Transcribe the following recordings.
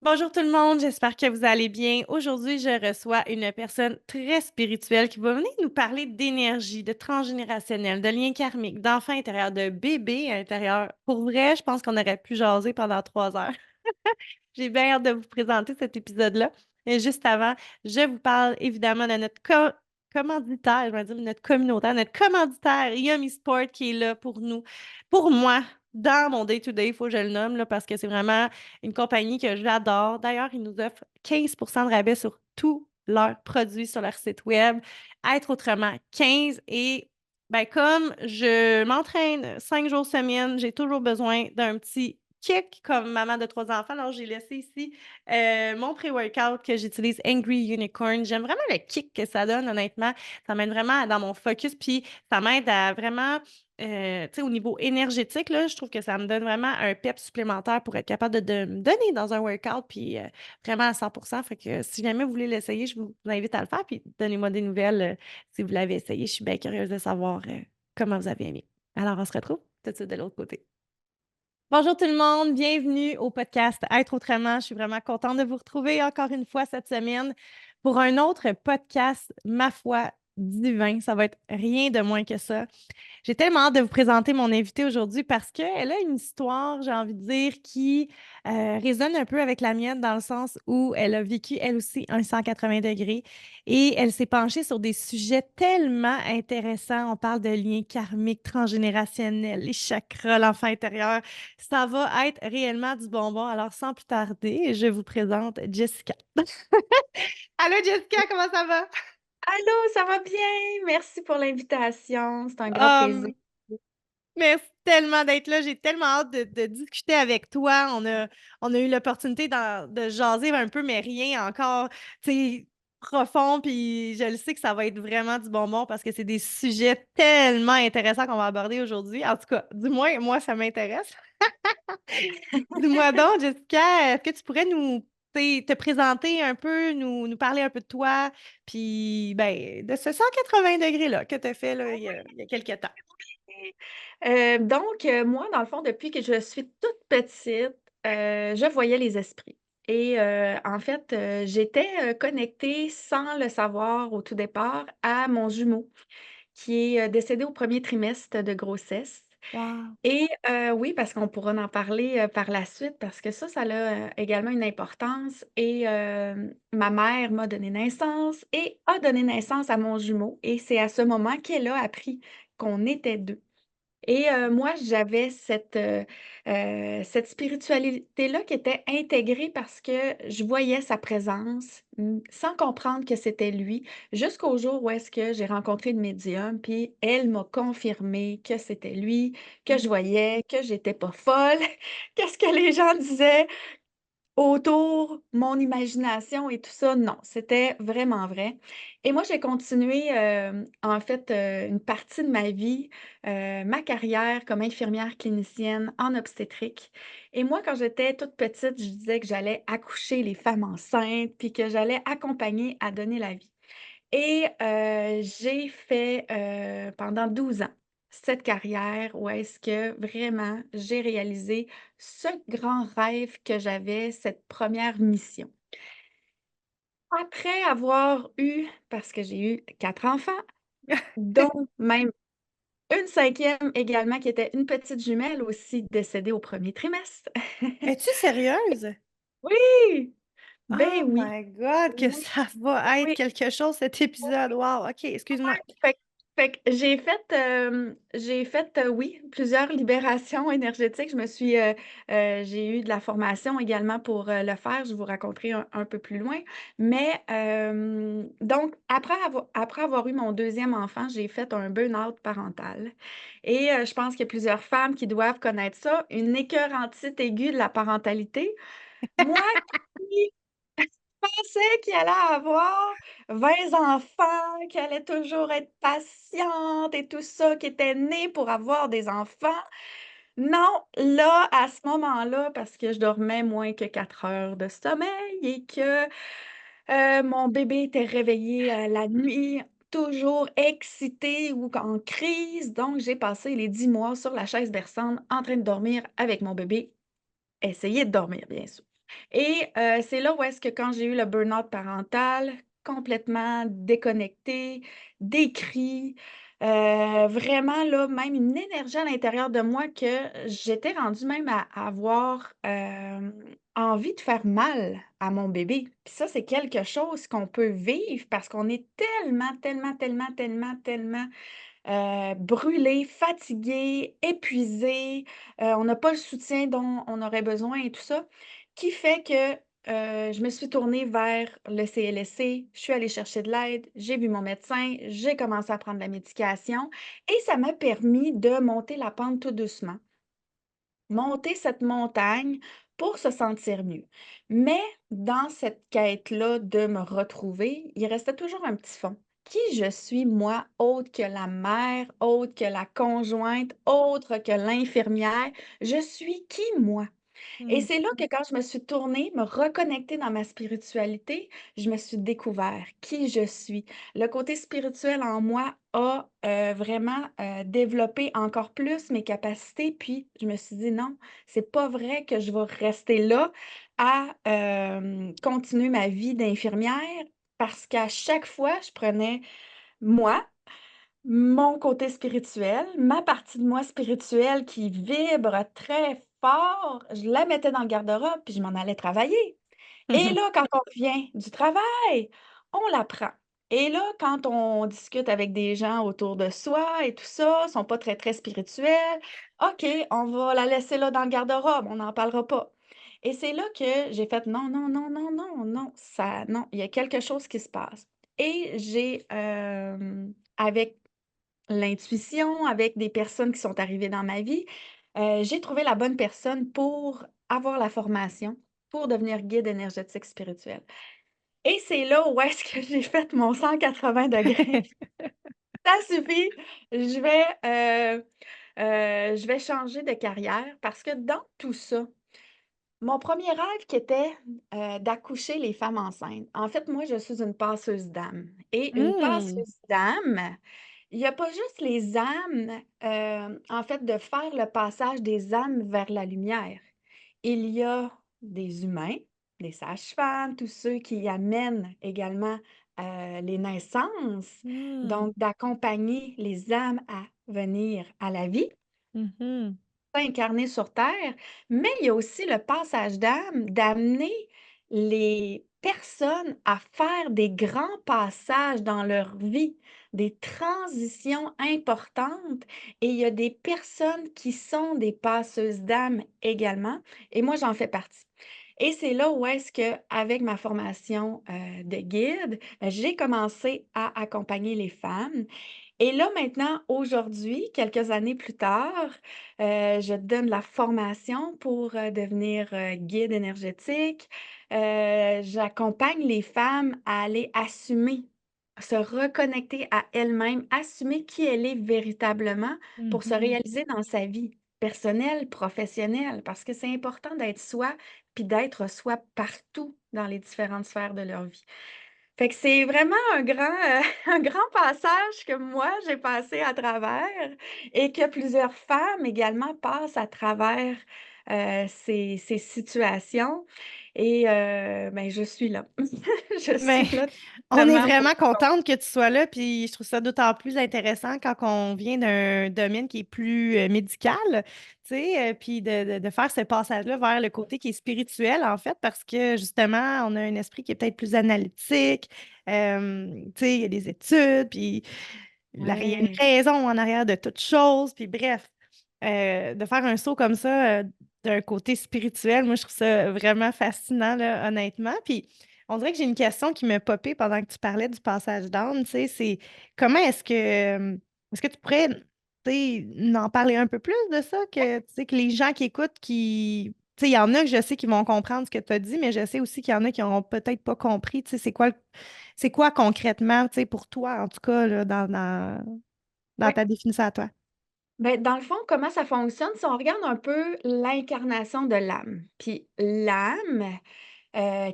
Bonjour tout le monde, j'espère que vous allez bien. Aujourd'hui, je reçois une personne très spirituelle qui va venir nous parler d'énergie, de transgénérationnel, de liens karmiques, d'enfants intérieurs, de bébés intérieurs. Pour vrai, je pense qu'on aurait pu jaser pendant 3 heures. J'ai bien hâte de vous présenter cet épisode-là. Et juste avant, je vous parle évidemment de notre commanditaire, je vais dire notre communautaire, notre commanditaire Yummy Sport qui est là pour nous, pour moi, dans mon day-to-day, il faut que je le nomme, là, parce que c'est vraiment une compagnie que j'adore. D'ailleurs, ils nous offrent 15 de rabais sur tous leurs produits sur leur site web. Être autrement 15 et ben, comme je m'entraîne 5 jours semaine, j'ai toujours besoin d'un petit kick comme maman de 3 enfants. Alors, j'ai laissé ici mon pré-workout que j'utilise Angry Unicorn. J'aime vraiment le kick que ça donne, honnêtement. Ça m'aide vraiment dans mon focus, puis ça m'aide à vraiment, tu sais, au niveau énergétique, là, je trouve que ça me donne vraiment un pep supplémentaire pour être capable de me donner dans un workout, puis vraiment à 100%. Fait que si jamais vous voulez l'essayer, je vous invite à le faire, puis donnez-moi des nouvelles si vous l'avez essayé. Je suis bien curieuse de savoir comment vous avez aimé. Alors, on se retrouve tout de suite de l'autre côté. Bonjour tout le monde, bienvenue au podcast Être autrement. Je suis vraiment contente de vous retrouver encore une fois cette semaine pour un autre podcast, ma foi, divin. Ça va être rien de moins que ça. J'ai tellement hâte de vous présenter mon invitée aujourd'hui parce qu'elle a une histoire, j'ai envie de dire, qui résonne un peu avec la mienne dans le sens où elle a vécu, elle aussi, un 180 degrés et elle s'est penchée sur des sujets tellement intéressants. On parle de liens karmiques, transgénérationnels, les chakras, l'enfant intérieur. Ça va être réellement du bonbon. Alors, sans plus tarder, je vous présente Jessica. Allô, Jessica, comment ça va? Allô, ça va bien? Merci pour l'invitation, c'est un grand plaisir. Um, Merci tellement d'être là. J'ai tellement hâte de discuter avec toi. On a eu l'opportunité de jaser un peu, mais rien encore, tu sais, profond. Puis je le sais que ça va être vraiment du bonbon parce que c'est des sujets tellement intéressants qu'on va aborder aujourd'hui. En tout cas, du moins, moi, ça m'intéresse. Dis-moi donc, Jessica, est-ce que tu pourrais nous te présenter un peu, nous parler un peu de toi, puis ben, de ce 180 degrés-là que tu as fait là, il y a quelques temps? Moi, dans le fond, depuis que je suis toute petite, je voyais les esprits et en fait, j'étais, connectée sans le savoir au tout départ à mon jumeau qui est, décédé au premier trimestre de grossesse Wow. et oui, parce qu'on pourra en parler, par la suite parce que ça a, également une importance et ma mère m'a donné naissance et a donné naissance à mon jumeau et c'est à ce moment qu'elle a appris qu'on était 2. Et moi, j'avais cette spiritualité-là qui était intégrée parce que je voyais sa présence, sans comprendre que c'était lui, jusqu'au jour où est-ce que j'ai rencontré une médium, puis elle m'a confirmé que c'était lui, que je voyais, que j'étais pas folle, qu'est-ce que les gens disaient autour, mon imagination et tout ça, non, c'était vraiment vrai et moi, j'ai continué, en fait, une partie de ma vie, ma carrière comme infirmière clinicienne en obstétrique et moi, quand j'étais toute petite, je disais que j'allais accoucher les femmes enceintes, puis que j'allais accompagner à donner la vie. Et j'ai fait, pendant 12 ans cette carrière où est-ce que vraiment j'ai réalisé ce grand rêve que j'avais, cette première mission. Après avoir eu parce que j'ai eu 4 enfants, dont même une cinquième également qui était une petite jumelle aussi décédée au premier trimestre. Es-tu sérieuse? Oui! Oh Ben oui, my God, que oui, ça va être oui. quelque chose cet épisode. Wow, OK, excuse-moi. Fait que j'ai fait, oui, plusieurs libérations énergétiques. J'ai eu de la formation également pour, le faire. Je vous raconterai un peu plus loin. Mais, donc après avoir eu mon deuxième enfant, j'ai fait un burn-out parental et je pense qu'il y a plusieurs femmes qui doivent connaître ça, une écœurantite aiguë de la parentalité. Moi qui pensais qu'il allait avoir 20 enfants, qu'il allait toujours être patiente et tout ça, qu'il était né pour avoir des enfants. Non, là, à ce moment-là, parce que je dormais moins que 4 heures de sommeil et que, mon bébé était réveillé, la nuit, toujours excité ou en crise, donc j'ai passé les 10 mois sur la chaise berçante en train de dormir avec mon bébé, essayer de dormir, bien sûr. Et c'est là où est-ce que quand j'ai eu le burn-out parental, complètement déconnectée, des cris, vraiment là, même une énergie à l'intérieur de moi que j'étais rendue même à avoir, envie de faire mal à mon bébé. Puis ça, c'est quelque chose qu'on peut vivre parce qu'on est tellement, tellement, tellement, tellement, tellement brûlé, fatigué, épuisé, on n'a pas le soutien dont on aurait besoin et tout ça, qui fait que, je me suis tournée vers le CLSC, je suis allée chercher de l'aide, j'ai vu mon médecin, j'ai commencé à prendre la médication et ça m'a permis de monter la pente tout doucement. Monter cette montagne pour se sentir mieux. Mais dans cette quête-là de me retrouver, il restait toujours un petit fond. Qui je suis, moi, autre que la mère, autre que la conjointe, autre que l'infirmière? Je suis qui, moi? Et Mmh. c'est là que quand je me suis tournée, me reconnecter dans ma spiritualité, je me suis découvert qui je suis. Le côté spirituel en moi a, vraiment, développé encore plus mes capacités, puis je me suis dit: «Non, c'est pas vrai que je vais rester là à, continuer ma vie d'infirmière», parce qu'à chaque fois, je prenais moi, mon côté spirituel, ma partie de moi spirituelle qui vibre très fort, je la mettais dans le garde-robe, puis je m'en allais travailler. Et là, quand on revient du travail, on la prend. Et là, quand on discute avec des gens autour de soi et tout ça, sont pas très, très spirituels, OK, on va la laisser là dans le garde-robe, on n'en parlera pas. Et c'est là que j'ai fait: «Non, non, non, non, non, non, ça non, il y a quelque chose qui se passe». Et j'ai, avec l'intuition, avec des personnes qui sont arrivées dans ma vie, j'ai trouvé la bonne personne pour avoir la formation, pour devenir guide énergétique spirituel. Et c'est là où est-ce que j'ai fait mon 180°. Ça suffit, je vais, je vais changer de carrière parce que dans tout ça, mon premier rêve qui était, d'accoucher les femmes enceintes. En fait, moi, je suis une passeuse d'âme et une Mmh. passeuse d'âme, il y a pas juste les âmes, en fait, de faire le passage des âmes vers la lumière. Il y a des humains, des sages-femmes, tous ceux qui amènent également, les naissances, Mmh. donc d'accompagner les âmes à venir à la vie Mmh. incarné sur terre, mais il y a aussi le passage d'âme, d'amener les personnes à faire des grands passages dans leur vie, des transitions importantes et il y a des personnes qui sont des passeuses d'âme également et moi j'en fais partie. Et c'est là où est-ce que, avec ma formation, de guide, j'ai commencé à accompagner les femmes et là maintenant, aujourd'hui, quelques années plus tard, je donne la formation pour, devenir, guide énergétique. J'accompagne les femmes à aller assumer, se reconnecter à elles-mêmes, assumer qui elle est véritablement pour se Mmh. réaliser dans sa vie personnelle, professionnelle, parce que c'est important d'être soi, puis d'être soi partout dans les différentes sphères de leur vie. Fait que c'est vraiment un grand, un grand passage que moi j'ai passé à travers et que plusieurs femmes également passent à travers, ces situations et ben, je suis là. Je Ben, suis là on est vraiment pour vraiment contente que tu sois là, puis je trouve ça d'autant plus intéressant quand on vient d'un domaine qui est plus médical, tu sais, puis de faire ce passage-là vers le côté qui est spirituel, en fait, parce que justement, on a un esprit qui est peut-être plus analytique, tu sais, il y a des études, puis il y a une ouais. raison en arrière de toute chose, puis bref, de faire un saut comme ça d'un côté spirituel, moi, je trouve ça vraiment fascinant, là, honnêtement. Puis, on dirait que j'ai une question qui m'a popé pendant que tu parlais du passage d'âme, tu sais, c'est comment est-ce que tu pourrais, tu sais, en parler un peu plus de ça, que, tu sais, que les gens qui écoutent, tu sais, il y en a que je sais qui vont comprendre ce que tu as dit, mais je sais aussi qu'il y en a qui n'auront peut-être pas compris, tu sais, c'est quoi concrètement, tu sais, pour toi, en tout cas, là, dans Ouais. ta définition à toi? Ben, dans le fond, comment ça fonctionne, si on regarde un peu l'incarnation de l'âme, puis l'âme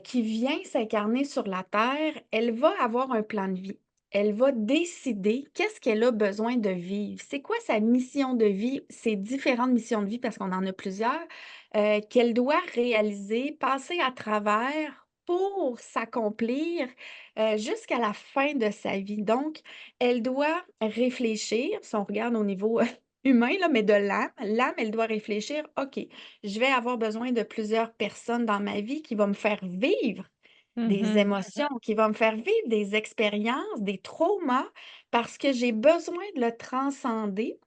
qui vient s'incarner sur la terre, elle va avoir un plan de vie. elle va décider qu'est-ce qu'elle a besoin de vivre. C'est quoi sa mission de vie, ses différentes missions de vie, parce qu'on en a plusieurs, qu'elle doit réaliser, passer à travers pour s'accomplir, jusqu'à la fin de sa vie. Donc, elle doit réfléchir, si on regarde au niveau, humain, là, mais de l'âme, elle doit réfléchir: «OK, je vais avoir besoin de plusieurs personnes dans ma vie qui vont me faire vivre des Mhm. émotions, qui va me faire vivre des expériences, des traumas, parce que j'ai besoin de le transcender.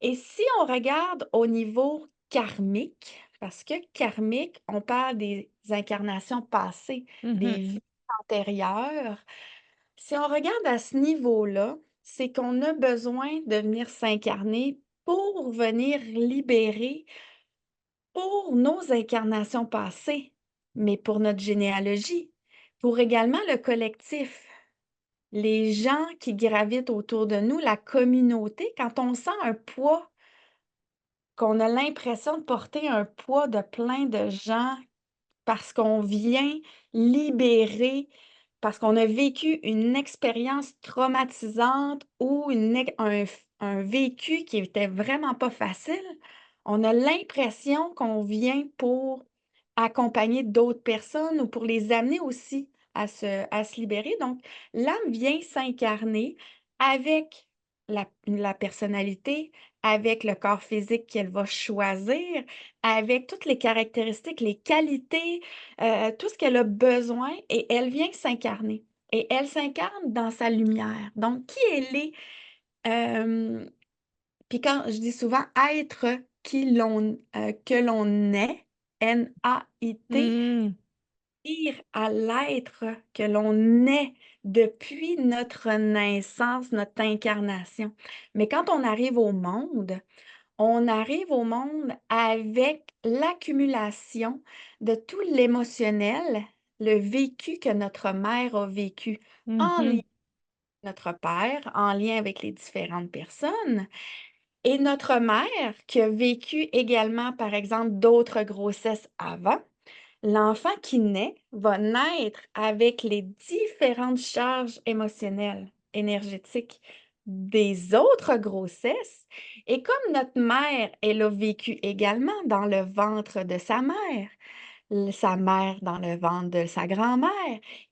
Et si on regarde au niveau karmique, parce que karmique, on parle des incarnations passées, Mhm. des vies antérieures. Si on regarde à ce niveau-là, c'est qu'on a besoin de venir s'incarner pour venir libérer pour nos incarnations passées, mais pour notre généalogie, pour également le collectif, les gens qui gravitent autour de nous, la communauté, quand on sent un poids, qu'on a l'impression de porter un poids de plein de gens parce qu'on vient libérer, parce qu'on a vécu une expérience traumatisante ou un vécu qui était vraiment pas facile, on a l'impression qu'on vient pour accompagner d'autres personnes ou pour les amener aussi à se libérer. Donc, l'âme vient s'incarner avec la personnalité, avec le corps physique qu'elle va choisir, avec toutes les caractéristiques, les qualités, tout ce qu'elle a besoin et elle vient s'incarner et elle s'incarne dans sa lumière. Donc qui elle est, puis quand je dis souvent être que l'on est, N-A-I-T, Mm. dire à l'être que l'on est depuis notre naissance, notre incarnation. Mais quand on arrive au monde avec l'accumulation de tout l'émotionnel, le vécu que notre mère a vécu en lien Mhm. avec notre père, en lien avec les différentes personnes, et notre mère qui a vécu également, par exemple, d'autres grossesses avant. L'enfant qui naît va naître avec les différentes charges émotionnelles, énergétiques des autres grossesses. Et comme notre mère, elle a vécu également dans le ventre de sa mère dans le ventre de sa grand-mère,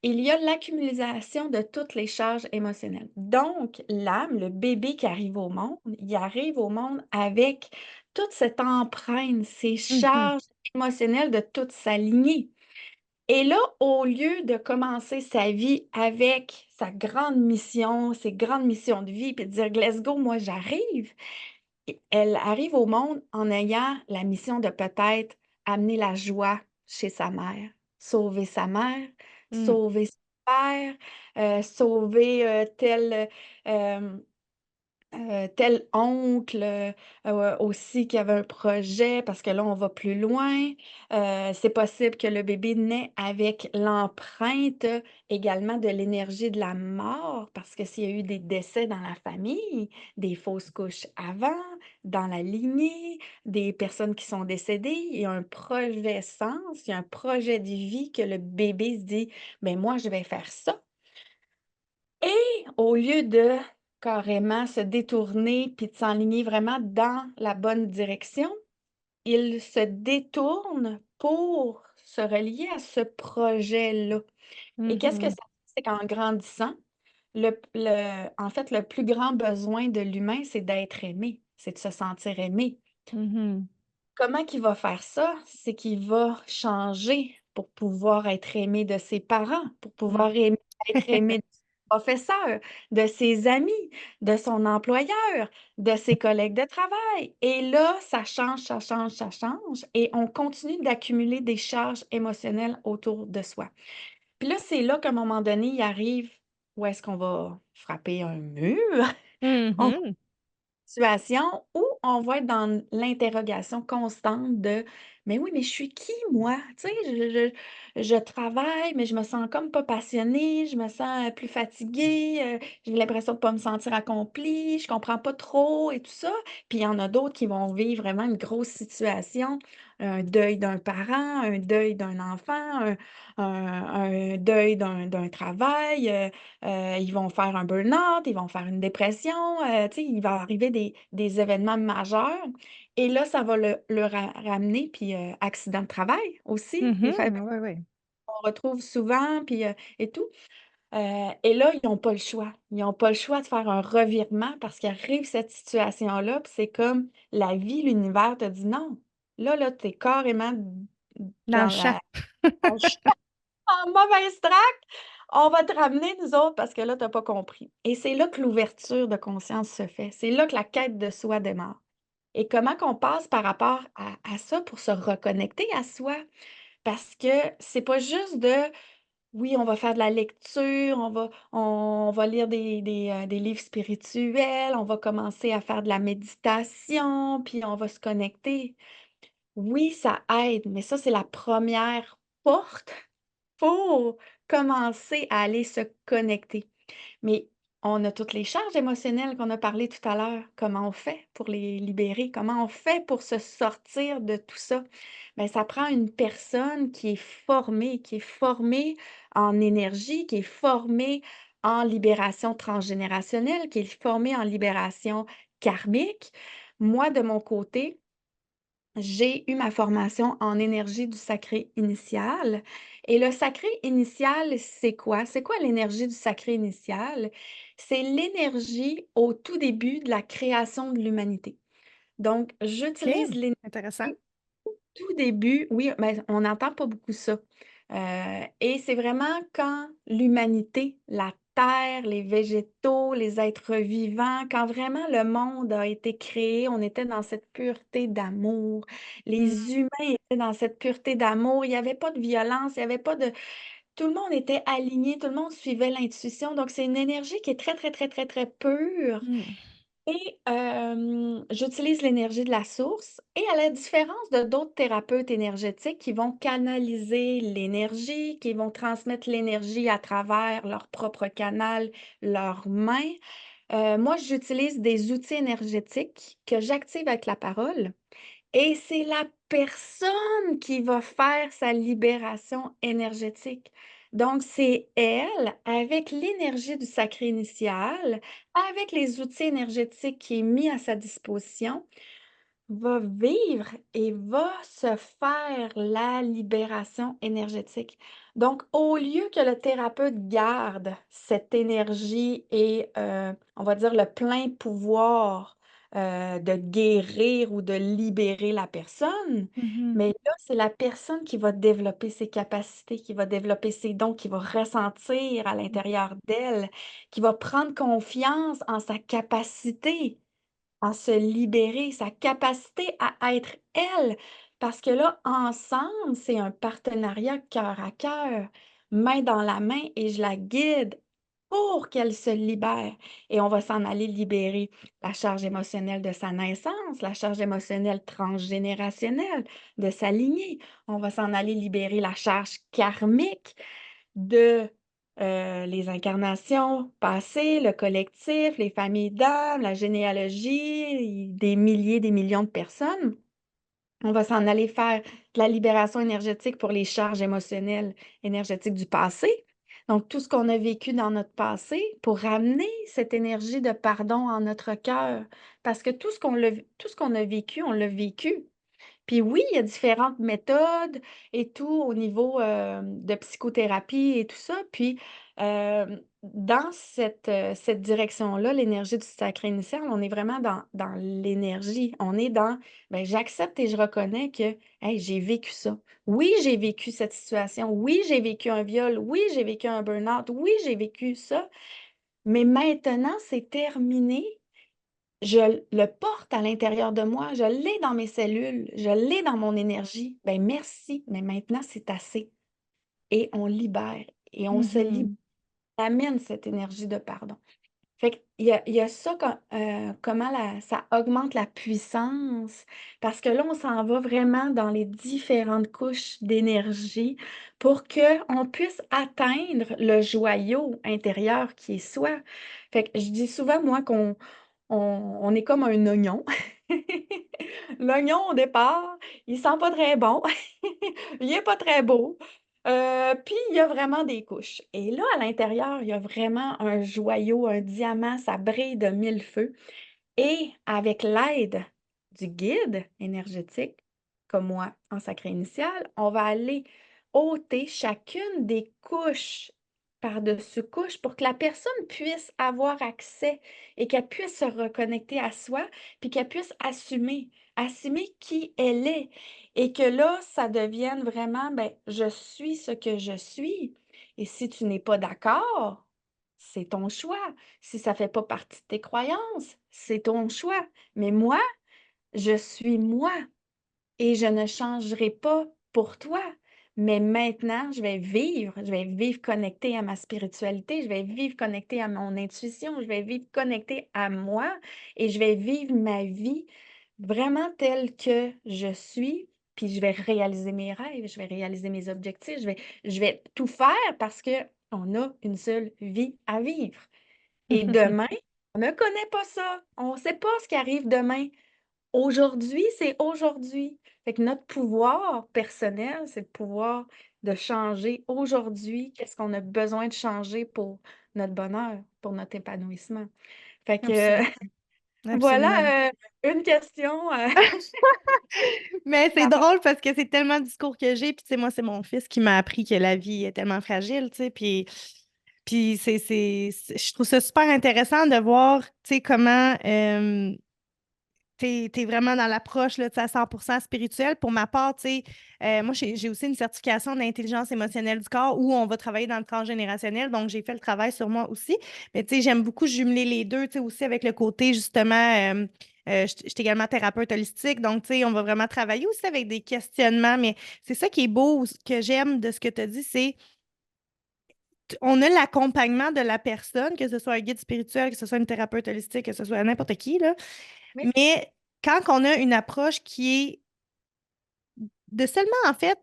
il y a l'accumulation de toutes les charges émotionnelles. Donc, l'âme, le bébé qui arrive au monde, il arrive au monde avec toute cette empreinte, ces Mhm. charges émotionnelles de toute sa lignée. Et là, au lieu de commencer sa vie avec sa grande mission, ses grandes missions de vie, puis de dire let's go, moi j'arrive, elle arrive au monde en ayant la mission de peut-être amener la joie chez sa mère, Mm. sauver son père, sauver tel oncle, aussi qui avait un projet parce que là, on va plus loin. C'est possible que le bébé naît avec l'empreinte également de l'énergie de la mort parce que s'il y a eu des décès dans la famille, des fausses couches avant, dans la lignée, des personnes qui sont décédées, il y a un projet sens, il y a un projet de vie que le bébé se dit: «Ben moi, je vais faire ça». Et au lieu de carrément se détourner puis de s'enligner vraiment dans la bonne direction, il se détourne pour se relier à ce projet-là. Et qu'est-ce que Mhm. ça fait? C'est qu'en grandissant, en fait, le plus grand besoin de l'humain, c'est d'être aimé, c'est de se sentir aimé. Mhm. Comment qu'il va faire ça? C'est qu'il va changer pour pouvoir être aimé de ses parents, pour pouvoir Mm. être aimé de ses professeurs, de ses amis, de son employeur, de ses collègues de travail. Et là, ça change, ça change, ça change, et on continue d'accumuler des charges émotionnelles autour de soi. Puis là, c'est là qu'à un moment donné, il arrive où est-ce qu'on va frapper un mur? Mhm. Situation où on va être dans l'interrogation constante de: «Mais oui, mais je suis qui moi?» Tu sais, je travaille, mais je me sens comme pas passionnée, je me sens, plus fatiguée, j'ai l'impression de pas me sentir accomplie, je comprends pas trop et tout ça. Puis il y en a d'autres qui vont vivre vraiment une grosse situation, un deuil d'un parent, un deuil d'un enfant, un deuil d'un travail, ils vont faire un burn-out, ils vont faire une dépression, tu sais, il va arriver des événements majeurs et là, ça va le ramener puis, accident de travail aussi, les familles Mhm. Ouais, ouais. qu'on retrouve souvent puis, et tout. Et là, ils n'ont pas le choix. Ils n'ont pas le choix de faire un revirement parce qu'il arrive cette situation-là, puis c'est comme la vie, l'univers te dit: «Non, là, tu es carrément Dans le dans chat. la dans le champ, en mauvaise track, on va te ramener nous autres parce que là, tu as pas compris». Et c'est là que l'ouverture de conscience se fait. C'est là que la quête de soi démarre. Et comment qu'on passe par rapport à ça pour se reconnecter à soi? Parce que c'est pas juste de oui, on va faire de la lecture, on va lire des livres spirituels, on va commencer à faire de la méditation, puis on va se connecter. Oui, ça aide, mais ça, c'est la première porte pour commencer à aller se connecter. Mais on a toutes les charges émotionnelles qu'on a parlé tout à l'heure. Comment on fait pour les libérer? Comment on fait pour se sortir de tout ça? Bien, ça prend une personne qui est formée en énergie, qui est formée en libération transgénérationnelle, qui est formée en libération karmique. Moi, de mon côté, j'ai eu ma formation en énergie du sacré initial. Et le sacré initial, c'est quoi? C'est quoi l'énergie du sacré initial? C'est l'énergie au tout début de la création de l'humanité. Donc, OK, j'utilise l'énergie intéressant. tout début, oui, mais on n'entend pas beaucoup ça. Et c'est vraiment quand l'humanité, la terre, les végétaux, les êtres vivants, quand vraiment le monde a été créé, on était dans cette pureté d'amour. Mmh. Les humains étaient dans cette pureté d'amour. Il n'y avait pas de violence, il n'y avait pas de... Tout le monde était aligné, tout le monde suivait l'intuition. Donc, c'est une énergie qui est très, très, très, très, très pure Mmh. et j'utilise l'énergie de la source et à la différence de d'autres thérapeutes énergétiques qui vont canaliser l'énergie, qui vont transmettre l'énergie à travers leur propre canal, leurs mains, moi, j'utilise des outils énergétiques que j'active avec la parole et c'est la personne qui va faire sa libération énergétique. Donc, c'est elle, avec l'énergie du sacré initial, avec les outils énergétiques qui est mis à sa disposition, va vivre et va se faire la libération énergétique. Donc, au lieu que le thérapeute garde cette énergie et, on va dire, le plein pouvoir de guérir ou de libérer la personne, Mmh. mais là, c'est la personne qui va développer ses capacités, qui va développer ses dons, qui va ressentir à l'intérieur d'elle, qui va prendre confiance en sa capacité à se libérer, sa capacité à être elle. Parce que là, ensemble, c'est un partenariat cœur à cœur, main dans la main, et je la guide pour qu'elle se libère. Et on va s'en aller libérer la charge émotionnelle de sa naissance, la charge émotionnelle transgénérationnelle de sa lignée. On va s'en aller libérer la charge karmique de, les incarnations passées, le collectif, les familles d'âmes, la généalogie, des milliers, des millions de personnes. On va s'en aller faire de la libération énergétique pour les charges émotionnelles énergétiques du passé. Donc, tout ce qu'on a vécu dans notre passé pour ramener cette énergie de pardon en notre cœur. Parce que tout ce qu'on a vécu, on l'a vécu. Puis oui, il y a différentes méthodes et tout au niveau, de psychothérapie et tout ça. Puis, dans cette direction-là, l'énergie du sacré initial, on est vraiment dans l'énergie. On est dans, ben, j'accepte et je reconnais que, hey, j'ai vécu ça. Oui, j'ai vécu cette situation. Oui, j'ai vécu un viol. Oui, j'ai vécu un burn-out. Oui, j'ai vécu ça. Mais maintenant, c'est terminé. Je le porte à l'intérieur de moi, je l'ai dans mes cellules, je l'ai dans mon énergie. Ben merci, mais maintenant c'est assez et on libère et on se Mmh. amène cette énergie de pardon. Fait qu'il y a ça comment ça augmente la puissance parce que là, on s'en va vraiment dans les différentes couches d'énergie pour qu'on puisse atteindre le joyau intérieur qui est soi. Fait que je dis souvent, moi, qu'on on est comme un oignon L'oignon, au départ, il sent pas très bon, il est pas très beau, puis il y a vraiment des couches et là, à l'intérieur, il y a vraiment un joyau, un diamant, ça brille de mille feux et avec l'aide du guide énergétique, comme moi en sacré initial, on va aller ôter chacune des couches par-dessus couches pour que la personne puisse avoir accès et qu'elle puisse se reconnecter à soi, puis qu'elle puisse assumer qui elle est et que là, ça devienne vraiment, ben, je suis ce que je suis. Et si tu n'es pas d'accord, c'est ton choix. Si ça fait pas partie de tes croyances, c'est ton choix. Mais moi, je suis moi et je ne changerai pas pour toi. Mais maintenant, je vais vivre connectée à ma spiritualité, je vais vivre connectée à mon intuition, je vais vivre connectée à moi et je vais vivre ma vie vraiment telle que je suis. Puis je vais réaliser mes rêves, je vais réaliser mes objectifs, je vais tout faire parce que on a une seule vie à vivre. Et demain, on ne connaît pas ça. On ne sait pas ce qui arrive demain. Aujourd'hui, c'est aujourd'hui. Fait que notre pouvoir personnel, c'est le pouvoir de changer aujourd'hui qu'est-ce qu'on a besoin de changer pour notre bonheur, pour notre épanouissement. Fait que Absolument, absolument. voilà, une question, Mais c'est par rapport drôle parce que c'est tellement le discours que j'ai, puis tu sais, moi, c'est mon fils qui m'a appris que la vie est tellement fragile, tu sais, puis je trouve ça super intéressant de voir, tu sais, comment t'es vraiment dans l'approche là, tu sais, à 100% spirituelle. Pour ma part, tu sais, moi, j'ai aussi une certification d'intelligence émotionnelle du corps où on va travailler dans le transgénérationnel. Donc, j'ai fait le travail sur moi aussi. Mais tu sais, j'aime beaucoup jumeler les deux, tu sais, aussi avec le côté, justement, je suis également thérapeute holistique. Donc, tu sais, on va vraiment travailler aussi avec des questionnements. Mais c'est ça qui est beau, ce que j'aime de ce que tu as dit, c'est on a l'accompagnement de la personne, que ce soit un guide spirituel, que ce soit une thérapeute holistique, que ce soit n'importe qui, là. oui, Mais quand on a une approche qui est de seulement, en fait,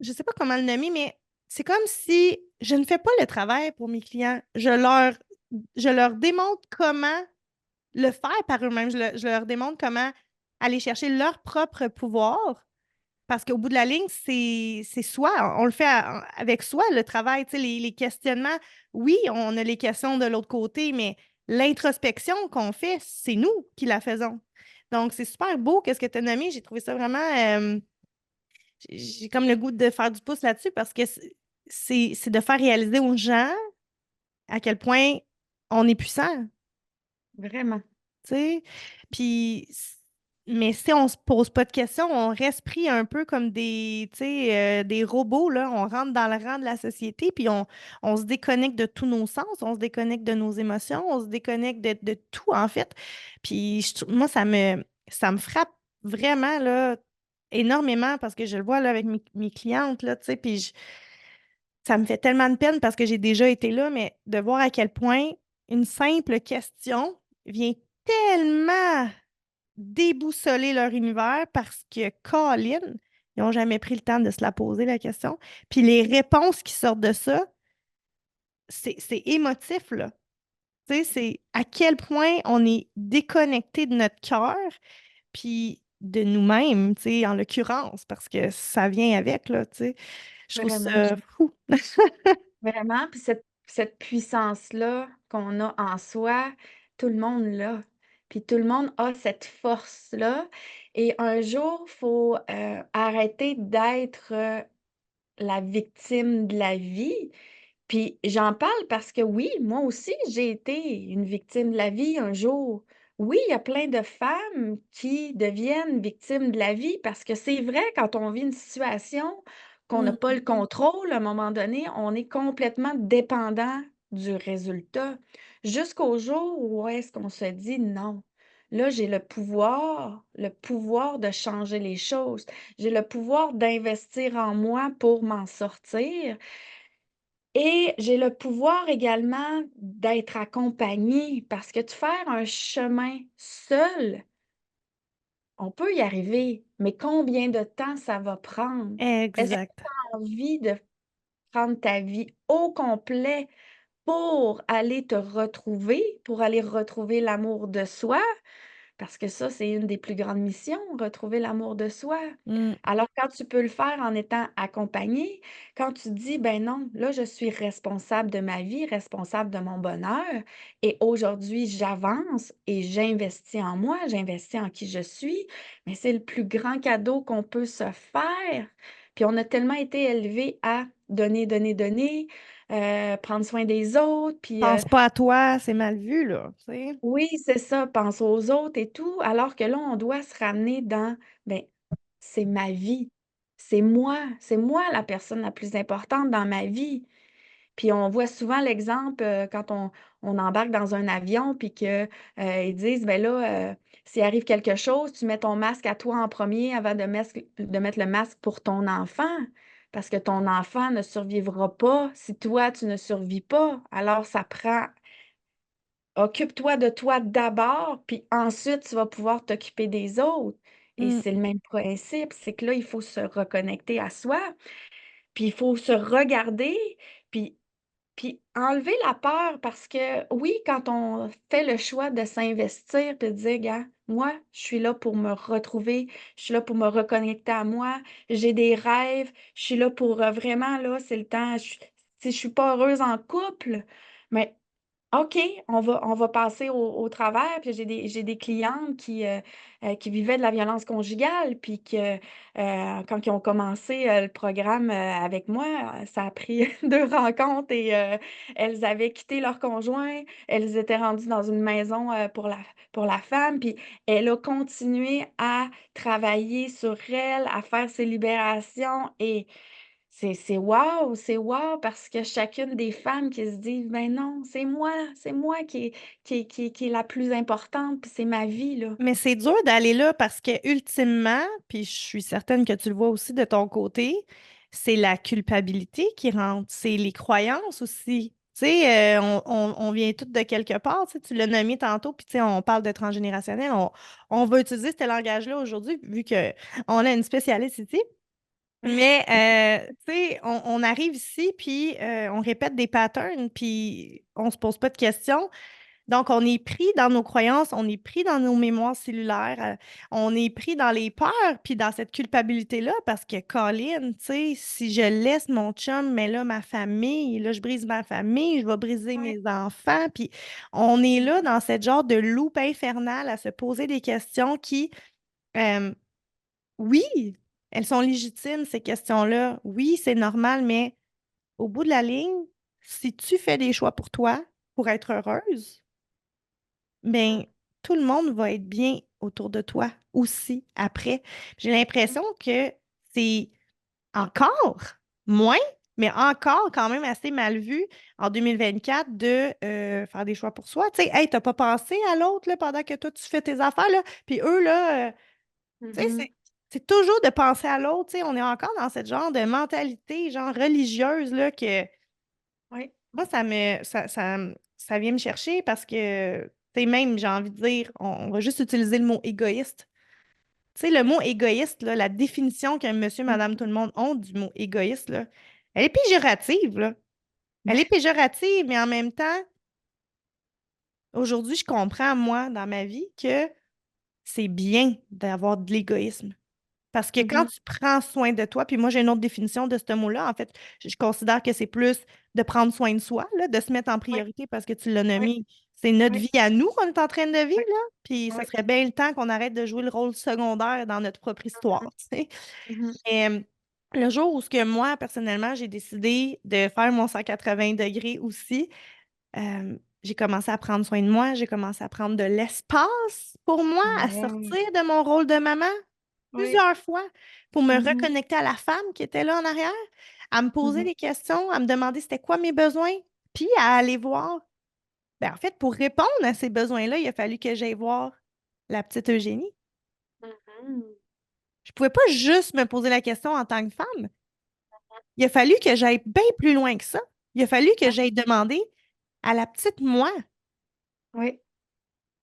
je ne sais pas comment le nommer, mais c'est comme si je ne fais pas le travail pour mes clients. Je leur démontre comment le faire par eux-mêmes. Je leur démontre comment aller chercher leur propre pouvoir. Parce qu'au bout de la ligne, c'est soi. On le fait avec soi, le travail. Tu sais, les questionnements, oui, on a les questions de l'autre côté, mais l'introspection qu'on fait, c'est nous qui la faisons. Donc, c'est super beau qu'est-ce que tu as nommé. J'ai trouvé ça vraiment. J'ai comme le goût de faire du pouce là-dessus parce que c'est de faire réaliser aux gens à quel point on est puissant. vraiment, Tu sais. Puis, mais si on se pose pas de questions, on reste pris un peu comme des, tu sais, des robots, là. On rentre dans le rang de la société, puis on se déconnecte de tous nos sens, on se déconnecte de nos émotions, on se déconnecte de tout, en fait. Puis, moi, ça me frappe vraiment, là, énormément parce que je le vois, là, avec mes clientes, là, tu sais, puis ça me fait tellement de peine parce que j'ai déjà été là, mais de voir à quel point une simple question vient tellement déboussoler leur univers parce que, Colin, ils n'ont jamais pris le temps de se la poser, la question. Puis les réponses qui sortent de ça, c'est émotif, là. Tu sais, c'est à quel point on est déconnecté de notre cœur, puis de nous-mêmes, tu sais, en l'occurrence, parce que ça vient avec, là, tu sais. Je trouve vraiment. ça fou. Vraiment, puis cette puissance-là qu'on a en soi, tout le monde l'a. Puis tout le monde a cette force-là et un jour, il faut, arrêter d'être, la victime de la vie. Puis j'en parle parce que oui, moi aussi, j'ai été une victime de la vie un jour. Oui, il y a plein de femmes qui deviennent victimes de la vie parce que c'est vrai, quand on vit une situation qu'on n'a pas le contrôle, à un moment donné, on est complètement dépendant du résultat. Jusqu'au jour où est-ce qu'on se dit non. Là, j'ai le pouvoir de changer les choses. J'ai le pouvoir d'investir en moi pour m'en sortir. Et j'ai le pouvoir également d'être accompagnée parce que de faire un chemin seul, on peut y arriver, mais combien de temps ça va prendre? Est-ce que Exact. tu as envie de prendre ta vie au complet pour aller te retrouver, pour aller retrouver l'amour de soi? parce que ça, c'est une des plus grandes missions, retrouver l'amour de soi. Mmh. Alors, quand tu peux le faire en étant accompagné, quand tu dis, ben non, là, je suis responsable de ma vie, responsable de mon bonheur, et aujourd'hui, j'avance et j'investis en moi, j'investis en qui je suis, mais c'est le plus grand cadeau qu'on peut se faire. Puis on a tellement été élevés à donner, donner, donner, prendre soin des autres, puis Pense pas à toi, c'est mal vu, là, tu sais? oui, c'est ça, pense aux autres et tout, alors que là, on doit se ramener dans, ben, c'est ma vie, c'est moi la personne la plus importante dans ma vie. Puis on voit souvent l'exemple, quand on embarque dans un avion puis que, ils disent: «Ben là, s'il arrive quelque chose, tu mets ton masque à toi en premier avant de mettre le masque pour ton enfant, parce que ton enfant ne survivra pas si toi, tu ne survis pas. Alors ça prend occupe-toi de toi d'abord, puis ensuite tu vas pouvoir t'occuper des autres» et Mmh. c'est le même principe, c'est que là, il faut se reconnecter à soi, puis il faut se regarder, puis enlever la peur parce que oui, quand on fait le choix de s'investir puis de dire: «Gars, moi, je suis là pour me retrouver, je suis là pour me reconnecter à moi, j'ai des rêves, je suis là pour, vraiment là, c'est le temps, si je suis pas heureuse en couple, mais OK, on va passer au travers, puis j'ai des clientes qui vivaient de la violence conjugale, puis que, quand ils ont commencé, le programme, avec moi, ça a pris 2 rencontres et elles avaient quitté leur conjoint, elles étaient rendues dans une maison, pour la femme, puis elle a continué à travailler sur elle, à faire ses libérations et c'est wow parce que chacune des femmes qui se disent: «Ben non, c'est moi qui est la plus importante, puis c'est ma vie, là». Mais c'est dur d'aller là parce que ultimement, puis je suis certaine que tu le vois aussi de ton côté, c'est la culpabilité qui rentre, c'est les croyances aussi. Tu sais, on vient toutes de quelque part, tu l'as nommé tantôt, puis tu sais, on parle de transgénérationnel, on va utiliser ce langage-là aujourd'hui, vu qu'on a une spécialiste ici. Mais, tu sais, on arrive ici, puis on répète des patterns, puis on se pose pas de questions. Donc, on est pris dans nos croyances, on est pris dans nos mémoires cellulaires, on est pris dans les peurs, puis dans cette culpabilité-là, parce que, Colin, tu sais, si je laisse mon chum, mais là, ma famille, là, je brise ma famille, je vais briser Ouais. mes enfants, puis on est Mmh là mh. dans cette genre de loupe infernale à se poser des questions qui, euh, oui, elles sont légitimes, ces questions-là. Oui, c'est normal, mais au bout de la ligne, si tu fais des choix pour toi, pour être heureuse, ben, tout le monde va être bien autour de toi aussi après. J'ai l'impression que c'est encore moins, mais encore quand même assez mal vu en 2024 de faire des choix pour soi. Tu sais, hey, t'as pas pensé à l'autre là, pendant que toi, tu fais tes affaires, là, puis eux, là, tu sais, Mmh. c'est toujours de penser à l'autre. Tu sais, on est encore dans cette genre de mentalité, genre religieuse, là, que Oui. moi, ça vient me chercher parce que, tu sais, même, j'ai envie de dire, on va juste utiliser le mot égoïste. Tu sais, le mot égoïste, là, la définition que monsieur, Mmh. madame, tout le monde ont du mot égoïste, là, elle est péjorative, là. Elle est Ouais. péjorative, mais en même temps, aujourd'hui, je comprends, moi, dans ma vie, que c'est bien d'avoir de l'égoïsme. Parce que Mmh quand mh. tu prends soin de toi, puis moi, j'ai une autre définition de ce mot-là. En fait, je considère que c'est plus de prendre soin de soi, là, de se mettre en Oui, priorité parce que tu l'as oui, nommé. C'est notre oui, vie à nous qu'on est en train de vivre, oui, là. Puis ça oui. serait bien le temps qu'on arrête de jouer le rôle secondaire dans notre propre histoire, Mmh. tu sais. Mmh. Et, le jour où ce que moi, personnellement, j'ai décidé de faire mon 180 degrés aussi, j'ai commencé à prendre soin de moi, j'ai commencé à prendre de l'espace pour moi, à Ouais. sortir de mon rôle de maman Oui. plusieurs fois pour me Mmh mh. reconnecter à la femme qui était là en arrière, à me Mmh poser mh. des questions, à me demander c'était quoi mes besoins, puis à aller voir. Ben, en fait, pour répondre à ces besoins-là, il a fallu que j'aille voir la petite Eugénie. Mmh. Je pouvais pas juste me poser la question en tant que femme. Il a fallu que j'aille bien plus loin que ça. Il a fallu que Ah, j'aille demander à la petite moi. oui.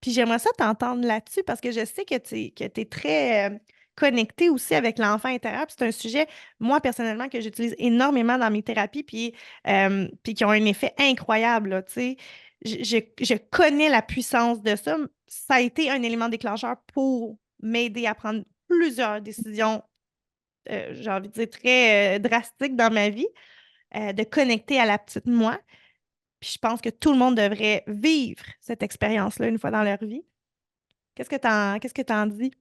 Puis j'aimerais ça t'entendre là-dessus parce que je sais que tu es très connectée aussi avec l'enfant intérieur. Puis c'est un sujet, moi, personnellement, que j'utilise énormément dans mes thérapies, puis qui ont un effet incroyable, là, tu sais. je connais la puissance de ça. Ça a été un élément déclencheur pour m'aider à prendre plusieurs décisions, j'ai envie de dire, très drastiques dans ma vie, de connecter à la petite moi. Puis je pense que tout le monde devrait vivre cette expérience-là une fois dans leur vie. Qu'est-ce que t'en dis?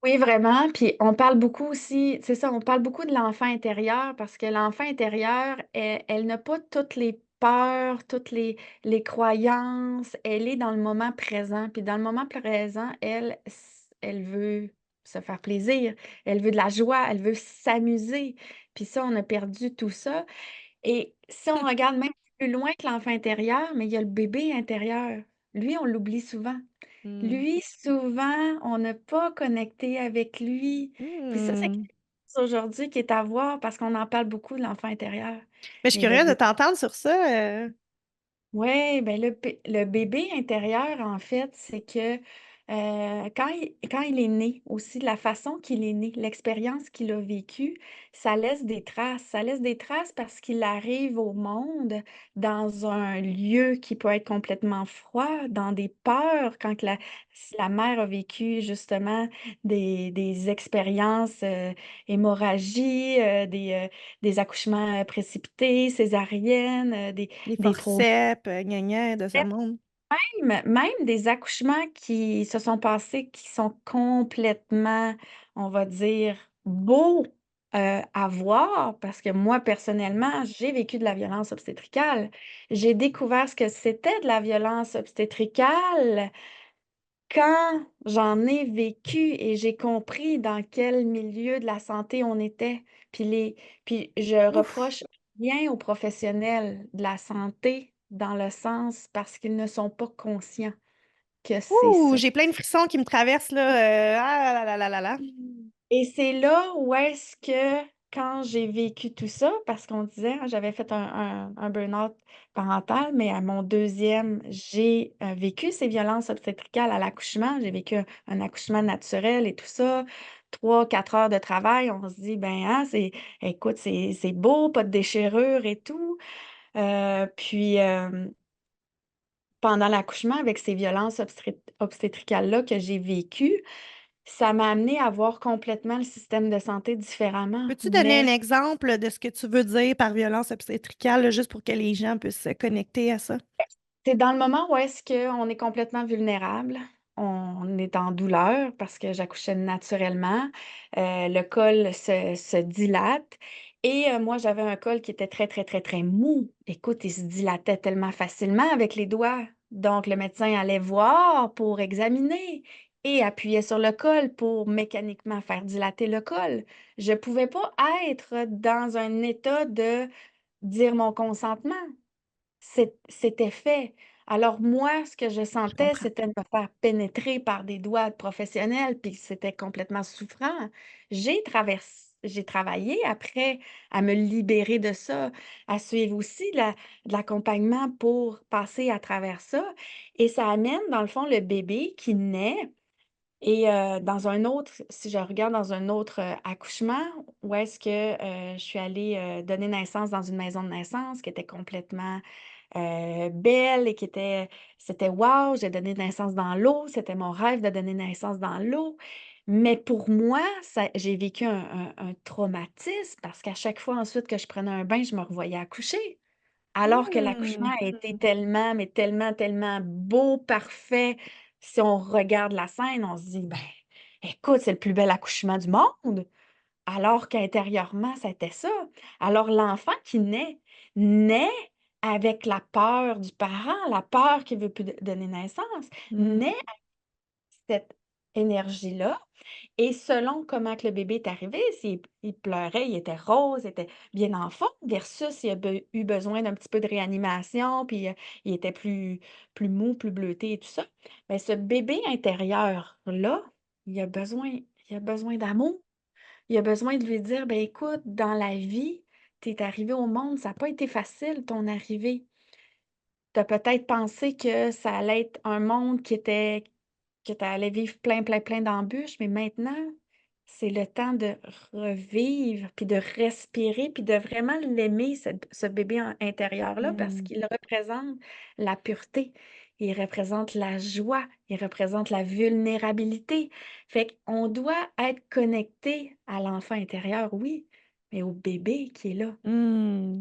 Oui, vraiment. Puis on parle beaucoup aussi, c'est ça, on parle beaucoup de l'enfant intérieur parce que l'enfant intérieur, elle n'a pas toutes les peurs, toutes les croyances. Elle est dans le moment présent. Puis dans le moment présent, elle veut se faire plaisir. Elle veut de la joie. Elle veut s'amuser. Puis ça, on a perdu tout ça. Et si on regarde même plus loin que l'enfant intérieur, mais il y a le bébé intérieur. Lui, on l'oublie souvent. Hmm. Lui, souvent, on n'a pas connecté avec lui. Puis ça, c'est Hmm. quelque chose aujourd'hui qui est à voir parce qu'on en parle beaucoup de l'enfant intérieur. Mais je suis Mais le curieuse de bébé, t'entendre sur ça. ouais, ben le bébé intérieur, en fait, c'est que quand il est né aussi, la façon qu'il est né, l'expérience qu'il a vécue, ça laisse des traces. Ça laisse des traces parce qu'il arrive au monde dans un lieu qui peut être complètement froid, dans des peurs, quand si la mère a vécu justement des expériences hémorragie, des accouchements précipités, césariennes, Les des traumas. forceps, gna gna de ce monde. Même des accouchements qui se sont passés, qui sont complètement, on va dire, beaux, à voir, parce que moi, personnellement, j'ai vécu de la violence obstétricale. J'ai découvert ce que c'était de la violence obstétricale quand j'en ai vécu et j'ai compris dans quel milieu de la santé on était. Puis je Ouf! reproche rien aux professionnels de la santé dans le sens parce qu'ils ne sont pas conscients que c'est Ouh, ça. j'ai plein de frissons qui me traversent là. Ah là là là là là. Et c'est là où est-ce que, quand j'ai vécu tout ça, parce qu'on disait, hein, j'avais fait un burn-out parental, mais à mon deuxième, j'ai vécu ces violences obstétricales à l'accouchement. J'ai vécu un accouchement naturel et tout ça. 3, 4 heures de travail, on se dit, ben, hein, écoute, c'est beau, pas de déchirure et tout. Puis, pendant l'accouchement, avec ces violences obstétricales-là que j'ai vécues, ça m'a amené à voir complètement le système de santé différemment, Peux-tu donner un mais exemple de ce que tu veux dire par violence obstétricale, là, juste pour que les gens puissent se connecter à ça? c'est dans le moment où est-ce qu'on est complètement vulnérable, on est en douleur parce que j'accouchais naturellement, le col se dilate et moi, j'avais un col qui était très, très, très, très mou. Écoute, il se dilatait tellement facilement avec les doigts. Donc le médecin allait voir pour examiner et appuyait sur le col pour mécaniquement faire dilater le col. Je pouvais pas être dans un état de dire mon consentement. C'était fait. Alors moi, ce que je Je sentais, comprends. c'était de me faire pénétrer par des doigts de professionnels, puis c'était complètement souffrant. J'ai travaillé après à me libérer de ça, à suivre aussi de l'accompagnement pour passer à travers ça. Et ça amène, dans le fond, le bébé qui naît. Et dans un autre, si je regarde dans un autre accouchement, où est-ce que je suis allée donner naissance dans une maison de naissance qui était complètement belle et c'était wow, j'ai donné naissance dans l'eau, c'était mon rêve de donner naissance dans l'eau. Mais pour moi, j'ai vécu un traumatisme parce qu'à chaque fois ensuite que je prenais un bain, je me revoyais accoucher. Alors que l'accouchement Hmm. a été tellement, mais tellement, tellement beau, parfait. Si on regarde la scène, on se dit, ben, écoute, c'est le plus bel accouchement du monde. Alors qu'intérieurement, c'était ça. Alors l'enfant qui naît avec la peur du parent, la peur qu'il veut plus donner naissance, Hmm. naît avec cette énergie-là. Et selon comment que le bébé est arrivé, s'il il pleurait, il était rose, il était bien en forme, versus il a eu besoin d'un petit peu de réanimation, puis il était plus mou, plus bleuté et tout ça. Mais ce bébé intérieur-là, il a besoin d'amour. Il a besoin de lui dire, ben écoute, dans la vie, tu es arrivé au monde, ça n'a pas été facile ton arrivée. Tu as peut-être pensé que ça allait être un monde que tu allais vivre plein, plein, plein d'embûches, mais maintenant, c'est le temps de revivre, puis de respirer, puis de vraiment l'aimer, ce bébé intérieur-là, parce Mmh. qu'il représente la pureté, il représente la joie, il représente la vulnérabilité. Fait qu'on doit être connecté à l'enfant intérieur, oui, mais au bébé qui est là.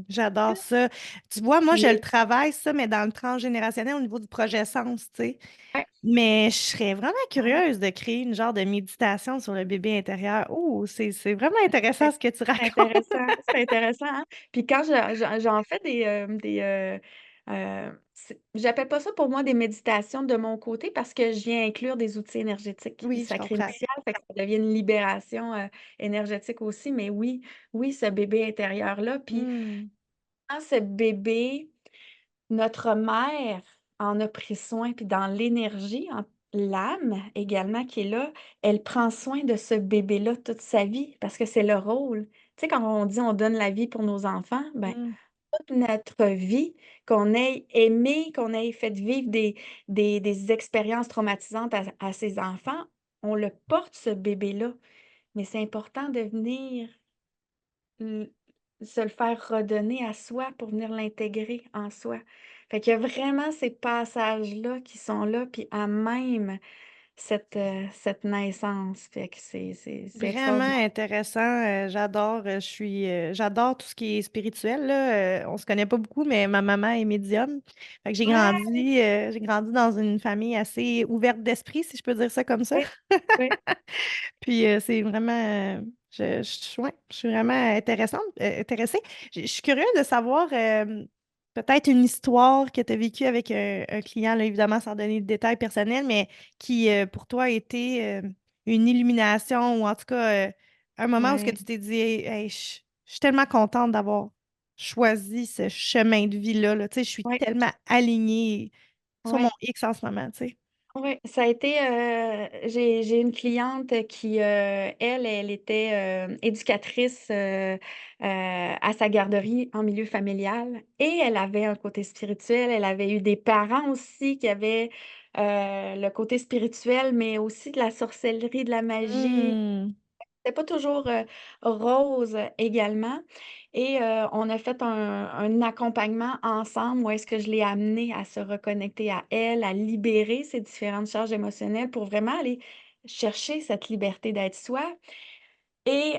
J'adore ça. Tu vois, moi, je le Les travaille, ça, mais dans le transgénérationnel au niveau du projet Sens, tu sais. ouais, Mais je serais vraiment ouais, curieuse de créer une genre de méditation sur le bébé intérieur. Oh, c'est vraiment intéressant c'est ce que tu racontes. c'est intéressant, hein? Puis quand j'en fais j'appelle pas ça pour moi des méditations de mon côté parce que je viens inclure des outils énergétiques Oui, je comprends. sacrés-initiales, fait que ça devient une libération, énergétique aussi, mais oui, oui, ce bébé intérieur-là, puis Mmh. quand ce bébé notre mère en a pris soin, puis dans l'énergie, l'âme également qui est là, elle prend soin de ce bébé-là toute sa vie parce que c'est le rôle. Tu sais, quand on dit on donne la vie pour nos enfants, ben, Mmh. toute notre vie, qu'on ait aimé, qu'on ait fait vivre des expériences traumatisantes à ses enfants, on le porte, ce bébé-là. Mais c'est important de venir L se le faire redonner à soi pour venir l'intégrer en soi. Fait qu'il y a vraiment ces passages-là qui sont là, puis à même cette naissance. Fait que c'est Vraiment extraordinaire. intéressant, j'adore, j'adore tout ce qui est spirituel là, on se connaît pas beaucoup, mais ma maman est médium. Fait que Ouais, j'ai grandi dans une famille assez ouverte d'esprit, si je peux dire ça comme ça. oui, oui, Puis, c'est vraiment, ouais, je suis vraiment intéressée. Je suis curieuse de savoir, peut-être une histoire que tu as vécue avec un client, là, évidemment, sans donner de détails personnels, mais qui, pour toi, a été, une illumination ou en tout cas, un moment où ce que ouais, tu t'es dit: «Hey, je suis tellement contente d'avoir choisi ce chemin de vie-là, là. Tu sais, je suis ouais, tellement alignée sur mon ouais. X en ce moment», tu sais? Oui, ça a été, j'ai une cliente qui, elle était, éducatrice, à sa garderie en milieu familial et elle avait un côté spirituel. Elle avait eu des parents aussi qui avaient, le côté spirituel, mais aussi de la sorcellerie, de la magie. Mmh. C'était pas toujours, rose, également et on a fait un accompagnement ensemble où est-ce que je l'ai amenée à se reconnecter à elle, à libérer ses différentes charges émotionnelles pour vraiment aller chercher cette liberté d'être soi. Et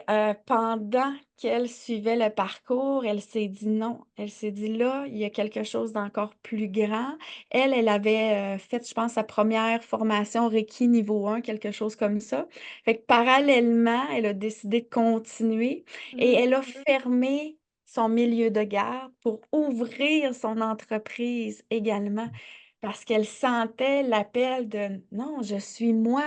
pendant qu'elle suivait le parcours, elle s'est dit: «Non». Elle s'est dit: «Là, il y a quelque chose d'encore plus grand». Elle, elle avait, fait, je pense, sa première formation Reiki niveau 1, quelque chose comme ça. Fait que parallèlement, elle a décidé de continuer et Mmh. elle a fermé son milieu de garde pour ouvrir son entreprise également. Parce qu'elle sentait l'appel de: «Non, je suis moi,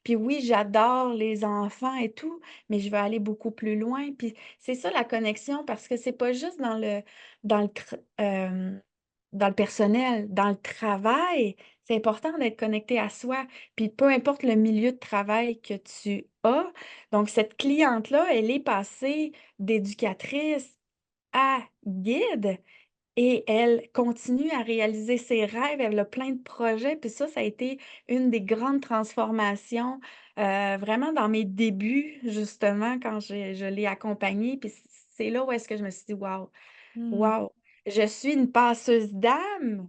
puis oui, j'adore les enfants et tout, mais je veux aller beaucoup plus loin». Puis c'est ça la connexion parce que c'est pas juste dans le tr dans le personnel, dans le travail, c'est important d'être connecté à soi. Puis peu importe le milieu de travail que tu as, donc cette cliente-là, elle est passée d'éducatrice à guide et elle continue à réaliser ses rêves, elle a plein de projets, puis ça a été une des grandes transformations, vraiment dans mes débuts, justement, quand je l'ai accompagnée, puis c'est là où est-ce que je me suis dit: «Waouh, Mmh. waouh, je suis une passeuse d'âme,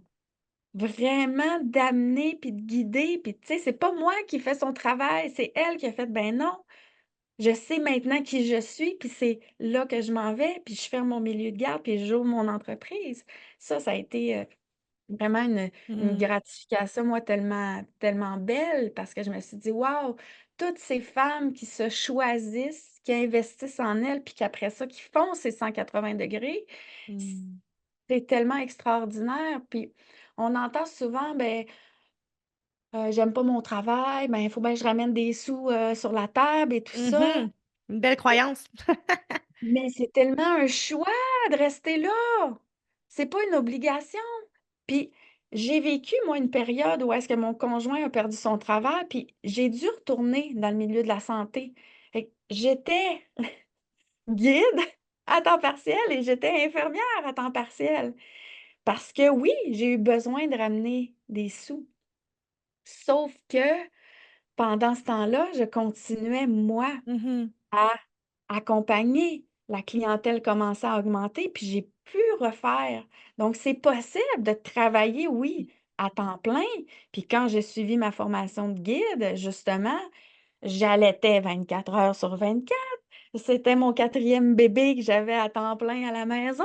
vraiment d'amener puis de guider», puis tu sais, c'est pas moi qui fais son travail, c'est elle qui a fait: «Ben non, je sais maintenant qui je suis, puis c'est là que je m'en vais, puis je ferme mon milieu de garde, puis j'ouvre mon entreprise». Ça a été, vraiment une Mmh. gratification, moi, tellement tellement belle parce que je me suis dit: «Waouh, toutes ces femmes qui se choisissent, qui investissent en elles, puis qu'après ça, qui font ces 180°, Mmh. c'est tellement extraordinaire». Puis on entend souvent: «Ben, j'aime pas mon travail, ben, il faut bien que je ramène des sous, sur la table et tout ça». Mmh. Une belle croyance. Mais c'est tellement un choix de rester là! C'est pas une obligation. Puis j'ai vécu, moi, une période où est-ce que mon conjoint a perdu son travail, puis j'ai dû retourner dans le milieu de la santé. Fait que j'étais guide à temps partiel et j'étais infirmière à temps partiel. Parce que oui, j'ai eu besoin de ramener des sous. Sauf que pendant ce temps-là, je continuais, moi, Mhm. à accompagner. La clientèle commençait à augmenter, puis j'ai pu refaire. Donc, c'est possible de travailler, oui, à temps plein. Puis quand j'ai suivi ma formation de guide, justement, j'allaitais 24 heures sur 24. C'était mon quatrième bébé que j'avais à temps plein à la maison.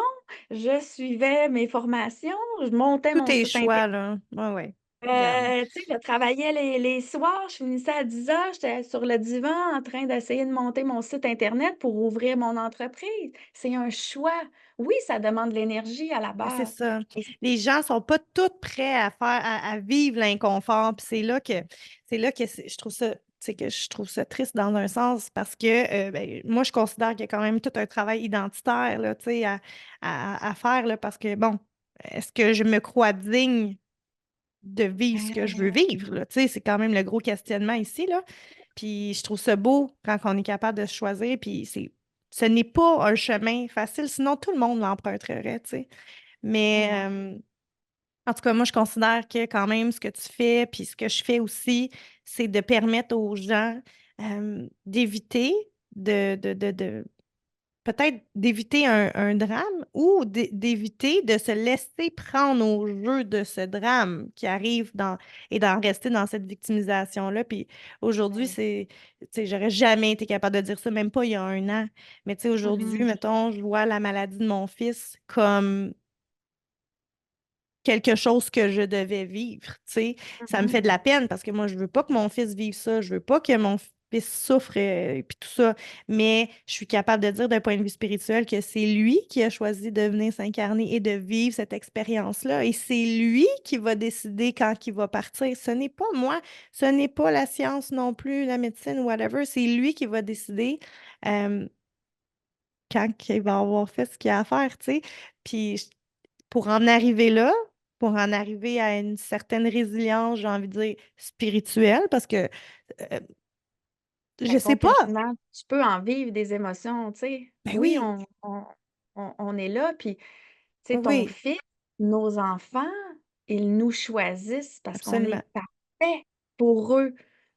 Je suivais mes formations, je montais Tous mon tes site internet. choix, là. Ouais, ouais. Regarde. Tu sais, je travaillais les soirs, je finissais à 10 heures, j'étais sur le divan en train d'essayer de monter mon site internet pour ouvrir mon entreprise. C'est un choix. Oui, ça demande de l'énergie à la Mais c'est base. ça. Et Les gens sont pas tous prêts à faire, à vivre l'inconfort. Puis je trouve ça, c'est que je trouve ça triste dans un sens parce que ben, moi, je considère qu'il y a quand même tout un travail identitaire là, tu sais, à faire là, parce que bon, est-ce que je me crois digne de vivre ce que je veux euh, vivre, là? Tu sais, c'est quand même le gros questionnement ici, là. Puis je trouve ça beau quand on est capable de se choisir. Ce n'est pas un chemin facile, sinon tout le monde l'emprunterait, tu sais. Mais vraiment. en tout cas, moi, je considère que quand même ce que tu fais, puis ce que je fais aussi, c'est de permettre aux gens d'éviter peut-être d'éviter un drame ou d'éviter de se laisser prendre au jeu de ce drame qui arrive et d'en rester dans cette victimisation-là. Puis aujourd'hui, Ouais. tu sais, j'aurais jamais été capable de dire ça, même pas il y a un an. Mais tu sais, aujourd'hui, Mhm. mettons, je vois la maladie de mon fils comme quelque chose que je devais vivre, tu sais. Ça me Mhm. fait de la peine parce que moi, je veux pas que mon fils vive ça, je veux pas que mon fils souffre et puis tout ça, mais je suis capable de dire d'un point de vue spirituel que c'est lui qui a choisi de venir s'incarner et de vivre cette expérience-là et c'est lui qui va décider quand il va partir. Ce n'est pas moi, ce n'est pas la science non plus, la médecine, whatever, c'est lui qui va décider euh, quand il va avoir fait ce qu'il a à faire, tu sais. Puis pour en arriver là, pour en arriver à une certaine résilience, j'ai envie de dire spirituelle, parce que euh, je Ben, sais pas. concrètement, tu peux en vivre des émotions, tu sais. Ben Oui, oui, on est là, puis, tu sais, oui, ton oui, fils, nos enfants, ils nous choisissent parce qu'on est absolument. parfait pour eux.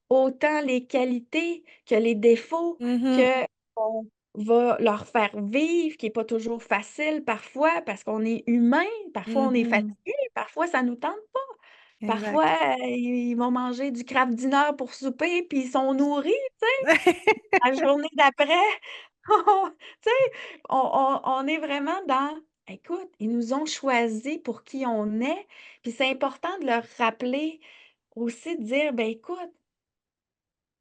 Autant les qualités que les défauts Mhm, que on va leur faire vivre, qui est pas toujours facile parfois parce qu'on est humain, parfois on est mhm, fatigué, parfois ça nous tente pas. Parfois, exact. ils vont manger du Kraft Dinner pour souper, puis ils sont nourris. La journée d'après, tu sais, on est vraiment dans écoute, ils nous ont choisis pour qui on est, puis c'est important de leur rappeler aussi de dire: «Ben, écoute,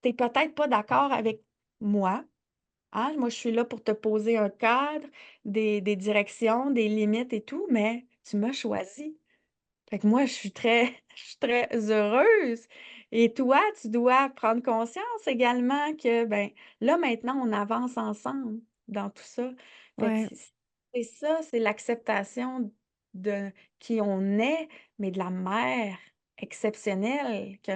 tu es peut-être pas d'accord avec moi, hein, moi je suis là pour te poser un cadre, des directions, des limites et tout, mais tu m'as choisi». Fait que moi, je suis très je suis très heureuse et toi, tu dois prendre conscience également que, ben, là, maintenant, on avance ensemble dans tout ça. Fait que Ouais. c'est ça, c'est l'acceptation de qui on est, mais de la mère exceptionnelle que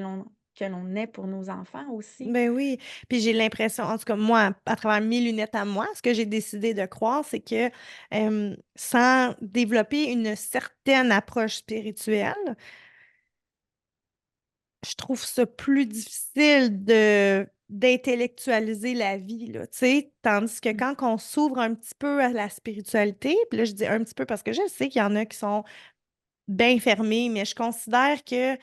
l'on est pour nos enfants aussi. Ben oui, puis j'ai l'impression, en tout cas moi, à travers mes lunettes à moi, ce que j'ai décidé de croire, c'est que sans développer une certaine approche spirituelle, je trouve ça plus difficile d'intellectualiser la vie, là, tu sais, tandis que Mmh. quand on s'ouvre un petit peu à la spiritualité, puis là, je dis un petit peu parce que je sais qu'il y en a qui sont bien fermés, mais je considère que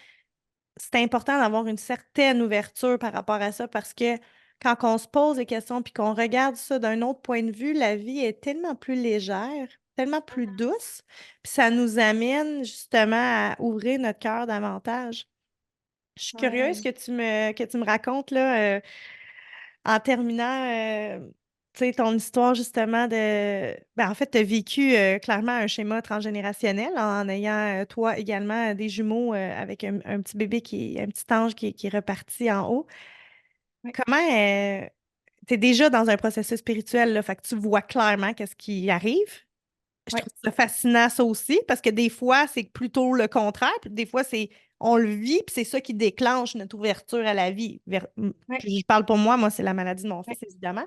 c'est important d'avoir une certaine ouverture par rapport à ça parce que quand on se pose des questions puis qu'on regarde ça d'un autre point de vue, la vie est tellement plus légère, tellement plus douce, puis ça nous amène justement à ouvrir notre cœur davantage. Je suis curieuse Ouais, que tu me racontes là, en terminant tu sais, ton histoire justement de. Ben, en fait, tu as vécu clairement un schéma transgénérationnel en ayant toi également des jumeaux avec un petit bébé un petit ange qui est reparti en haut. ouais, Comment tu es déjà dans un processus spirituel, là, fait que tu vois clairement qu'est-ce qui arrive. Je ouais, trouve ça fascinant, ça aussi, parce que des fois, c'est plutôt le contraire, puis des fois, c'est on le vit, puis c'est ça qui déclenche notre ouverture à la vie. ouais, Puis je parle pour moi, c'est la maladie de mon ouais, fils, évidemment.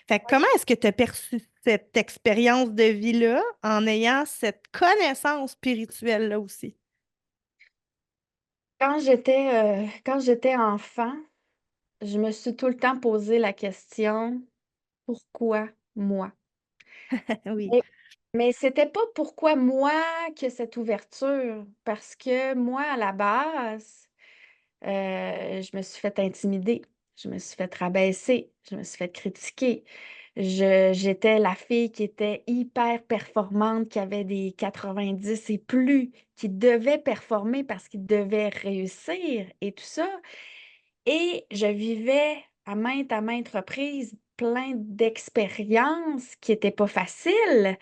Fait que ouais. comment est-ce que tu as perçu cette expérience de vie-là en ayant cette connaissance spirituelle-là aussi? Quand j'étais enfant, je me suis tout le temps posé la question: «Pourquoi moi?» Oui. Mais c'était pas pourquoi moi que cette ouverture, parce que moi, à la base, je me suis fait intimider, je me suis fait rabaisser, je me suis fait critiquer. J'étais la fille qui était hyper performante, qui avait des 90 et plus, qui devait performer parce qu'il devait réussir et tout ça. Et je vivais à maintes reprises plein d'expériences qui étaient pas faciles,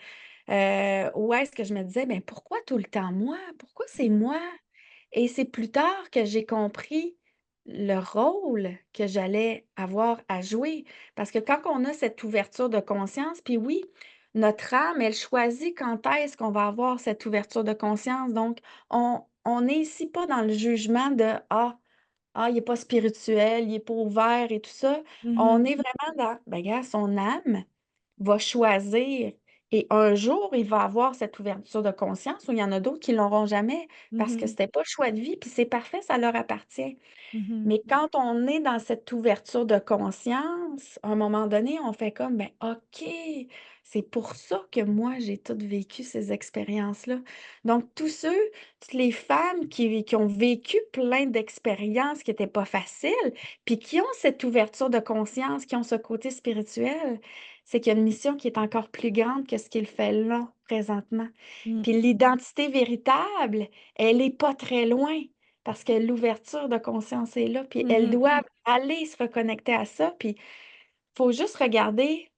où est-ce que je me disais: «Ben, pourquoi tout le temps moi? Pourquoi c'est moi?» Et c'est plus tard que j'ai compris le rôle que j'allais avoir à jouer. Parce que quand on a cette ouverture de conscience, puis oui, notre âme, elle choisit quand est-ce qu'on va avoir cette ouverture de conscience. Donc, on n'est ici pas dans le jugement de ah, il est pas spirituel, il est pas ouvert et tout ça. On Mmh. est vraiment dans, ben, regarde, son âme va choisir et un jour, il va avoir cette ouverture de conscience où il y en a d'autres qui l'auront jamais parce que Mmh. c'était pas le choix de vie, puis c'est parfait, ça leur appartient. Mmh. Mais quand on est dans cette ouverture de conscience, à un moment donné, on fait comme, ben, OK, c'est pour ça que moi, j'ai toutes vécu ces expériences-là. Donc, toutes les femmes qui ont vécu plein d'expériences qui n'étaient pas faciles, puis qui ont cette ouverture de conscience, qui ont ce côté spirituel, c'est qu'il y a une mission qui est encore plus grande que ce qu'il fait là, présentement. Mmh. Puis l'identité véritable, elle n'est pas très loin. Parce que l'ouverture de conscience est là, puis elles Mmh. doivent aller se reconnecter à ça, puis faut juste regarder,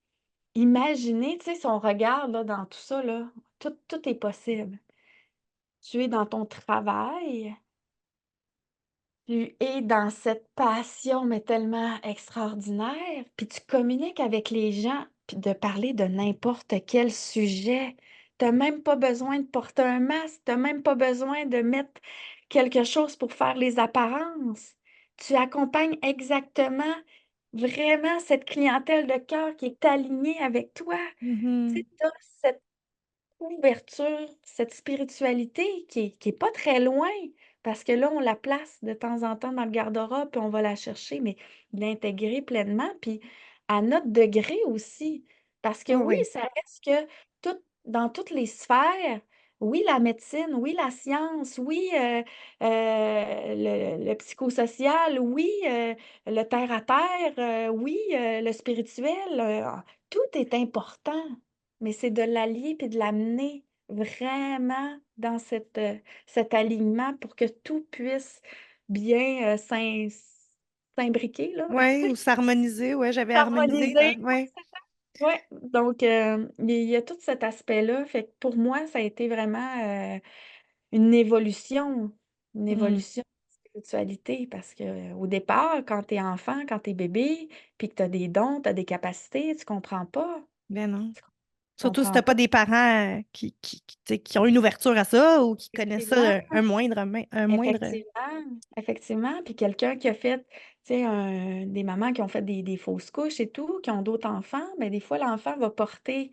imaginer, tu sais, si on regarde là dans tout ça là, tout est possible. Tu es dans ton travail, tu es dans cette passion, mais tellement extraordinaire, puis tu communiques avec les gens, puis de parler de n'importe quel sujet. Tu as même pas besoin de porter un masque, tu as même pas besoin de mettre quelque chose pour faire les apparences. Tu accompagnes exactement, vraiment cette clientèle de cœur qui est alignée avec toi. Tu Mmh. sais, tu as cette ouverture, cette spiritualité qui est pas très loin, parce que là, on la place de temps en temps dans le garde-robe, puis on va la chercher, mais l'intégrer pleinement, puis à notre degré aussi. Parce que Oui, oui, oui. ça reste que dans toutes les sphères, oui, la médecine, oui, la science, oui, le psychosocial, oui, le terre à terre, oui, le spirituel, tout est important. Mais c'est de l'allier puis de l'amener vraiment dans cet alignement pour que tout puisse bien, s'imbriquer là, Ouais, ou s'harmoniser, ouais, j'avais harmonisé, s'harmoniser. ouais. Ouais, donc il y a tout cet aspect-là. Fait que pour moi, ça a été vraiment, une Mmh. évolution de spiritualité parce qu'au départ, quand tu es enfant, quand tu es bébé, puis que tu as des dons, tu as des capacités, tu comprends pas. Ben non. Tu Surtout si comprends tu pas pas. des parents, tu sais, qui ont une ouverture à ça ou qui connaissent ça, Effectivement. un moindre. Effectivement, effectivement, puis quelqu'un qui a fait, tu sais, des mamans qui ont fait des fausses couches et tout, qui ont d'autres enfants, mais des fois, l'enfant va porter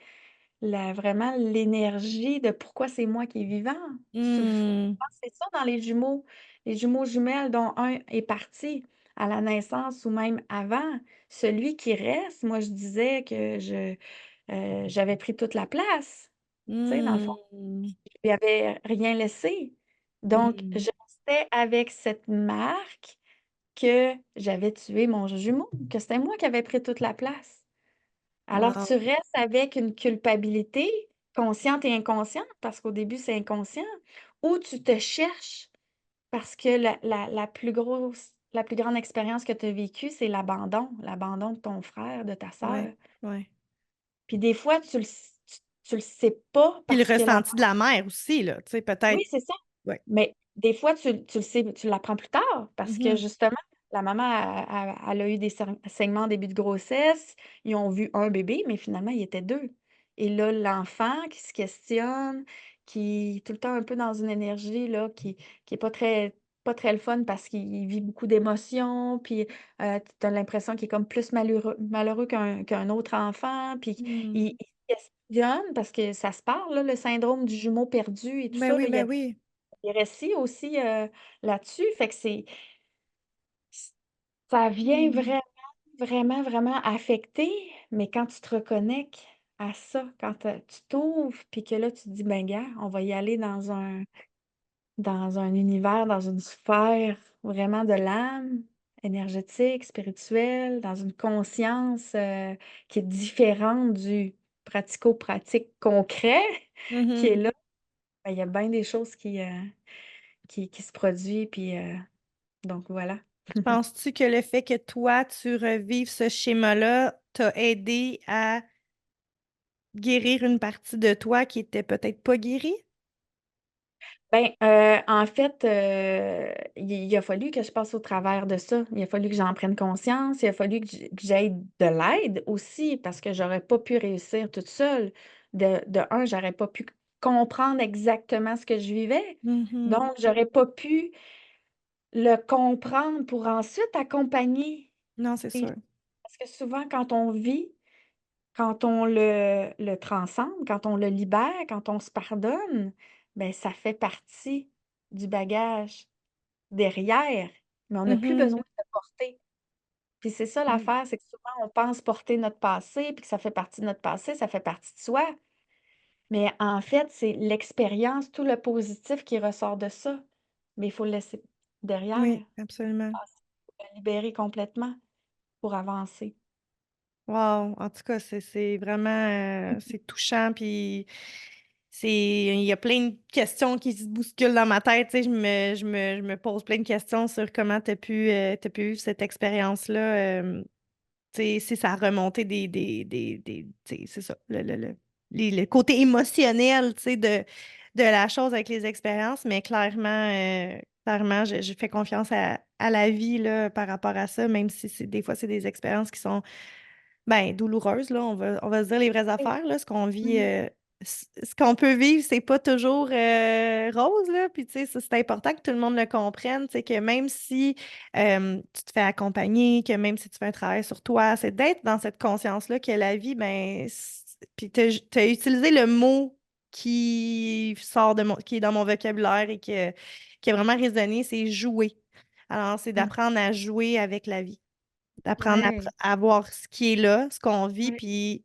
vraiment l'énergie de pourquoi c'est moi qui est vivant. Je Mmh. pense que c'est ça dans les jumeaux jumelles dont un est parti à la naissance ou même avant. Celui qui reste, moi, je disais que j'avais pris toute la place, tu sais, dans le fond. Mmh. Je lui avais rien laissé. Donc, Mmh. je restais avec cette marque que j'avais tué mon jumeau, que c'était moi qui avais pris toute la place. Alors, tu Wow. restes avec une culpabilité consciente et inconsciente, parce qu'au début, c'est inconscient, ou tu te cherches parce que la plus grande expérience que tu as vécue, c'est l'abandon de ton frère, de ta Ouais, sœur. ouais. Puis des fois, tu le sais pas Puis le parce que la ressenti de la mère aussi, là, tu sais, oui, peut-être. c'est ça. Ouais. Mais des fois, tu le sais, tu l'apprends plus tard parce que Mmh. justement, la maman, elle a eu des saignements en début de grossesse. Ils ont vu un bébé, mais finalement, il était 2. Et là, l'enfant qui se questionne, qui est tout le temps un peu dans une énergie là, qui est pas très le fun parce qu'il vit beaucoup d'émotions, puis tu as l'impression qu'il est comme plus malheureux qu'un autre enfant, puis Mmh. il se questionne parce que ça se parle, là, le syndrome du jumeau perdu et tout Ben ça, oui, là, il y a ben oui. des récits aussi, là-dessus, fait que Ça vient Mmh. vraiment, vraiment, vraiment affecter, mais quand tu te reconnectes à ça, quand, tu t'ouvres puis que là, tu te dis: «Ben, gars, on va y aller dans un univers, dans une sphère vraiment de l'âme, énergétique, spirituelle, dans une conscience, qui est différente du pratico-pratique concret qui est Mmh. là». Ben, il y a bien des choses qui se produit puis, donc voilà. Penses-tu que le fait que toi, tu revives ce schéma-là t'a aidé à guérir une partie de toi qui était peut-être pas guérie? Ben, en fait, il a fallu que je passe au travers de ça. Il a fallu que j'en prenne conscience. Il a fallu que j'aie de l'aide aussi parce que j'aurais pas pu réussir toute seule. De un, j'aurais pas pu comprendre exactement ce que je vivais. Mmh. Donc j'aurais pas pu le comprendre pour ensuite accompagner. Non, c'est Et sûr. parce que souvent quand on vit, quand on le transcende, quand on le libère, quand on se pardonne, ben ça fait partie du bagage derrière, mais on n'a plus Mmh. besoin de le porter. Puis c'est ça Mmh. l'affaire, c'est que souvent on pense porter notre passé, puis que ça fait partie de notre passé, ça fait partie de soi. Mais en fait, c'est l'expérience, tout le positif qui ressort de ça. Mais il faut le laisser derrière, Oui, absolument. passer, le libérer complètement pour avancer. Wow! En tout cas, c'est vraiment, c'est touchant, puis il y a plein de questions qui se bousculent dans ma tête, tu sais, je me pose plein de questions sur comment tu pu vivre cette expérience-là, tu sais, si ça a remonté des tu sais, c'est ça, le côté émotionnel, tu sais, de la chose avec les expériences, mais clairement, je fais confiance à la vie, là, par rapport à ça, même si c'est des fois, c'est des expériences qui sont ben, douloureuse, là, on va se dire les vraies Oui. affaires, là. Ce qu'on vit, Mmh. ce qu'on peut vivre, c'est pas toujours, rose, là. Puis, tu sais, ça, c'est important que tout le monde le comprenne, tu sais, que même si, tu te fais accompagner, que même si tu fais un travail sur toi, c'est d'être dans cette conscience-là que la vie, ben, puis tu as utilisé le mot qui est dans mon vocabulaire et qui a vraiment résonné, c'est «jouer». Alors, c'est Mmh. d'apprendre à jouer avec la vie. D'apprendre Ouais, à voir ce qui est là, ce qu'on vit, ouais. puis,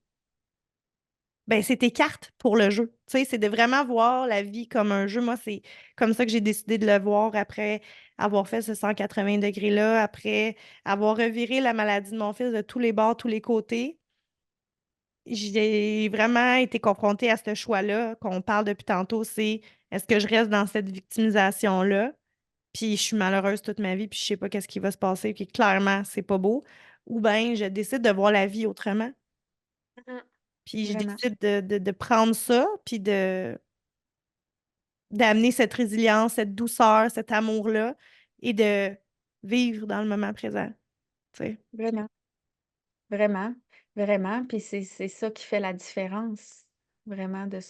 ben, c'est tes cartes pour le jeu. Tu sais, c'est de vraiment voir la vie comme un jeu. Moi, c'est comme ça que j'ai décidé de le voir après avoir fait ce 180 degrés-là, après avoir reviré la maladie de mon fils de tous les bords, tous les côtés. J'ai vraiment été confrontée à ce choix-là qu'on parle depuis tantôt, c'est est-ce que je reste dans cette victimisation-là? Puis je suis malheureuse toute ma vie, puis je sais pas qu'est-ce qui va se passer, puis clairement, c'est pas beau. Ou bien je décide de voir la vie autrement, Mmh. puis je Vraiment. décide de prendre ça, puis d'amener cette résilience, cette douceur, cet amour-là, et de vivre dans le moment présent, tu sais? Vraiment. Vraiment, vraiment, puis c'est ça qui fait la différence, vraiment de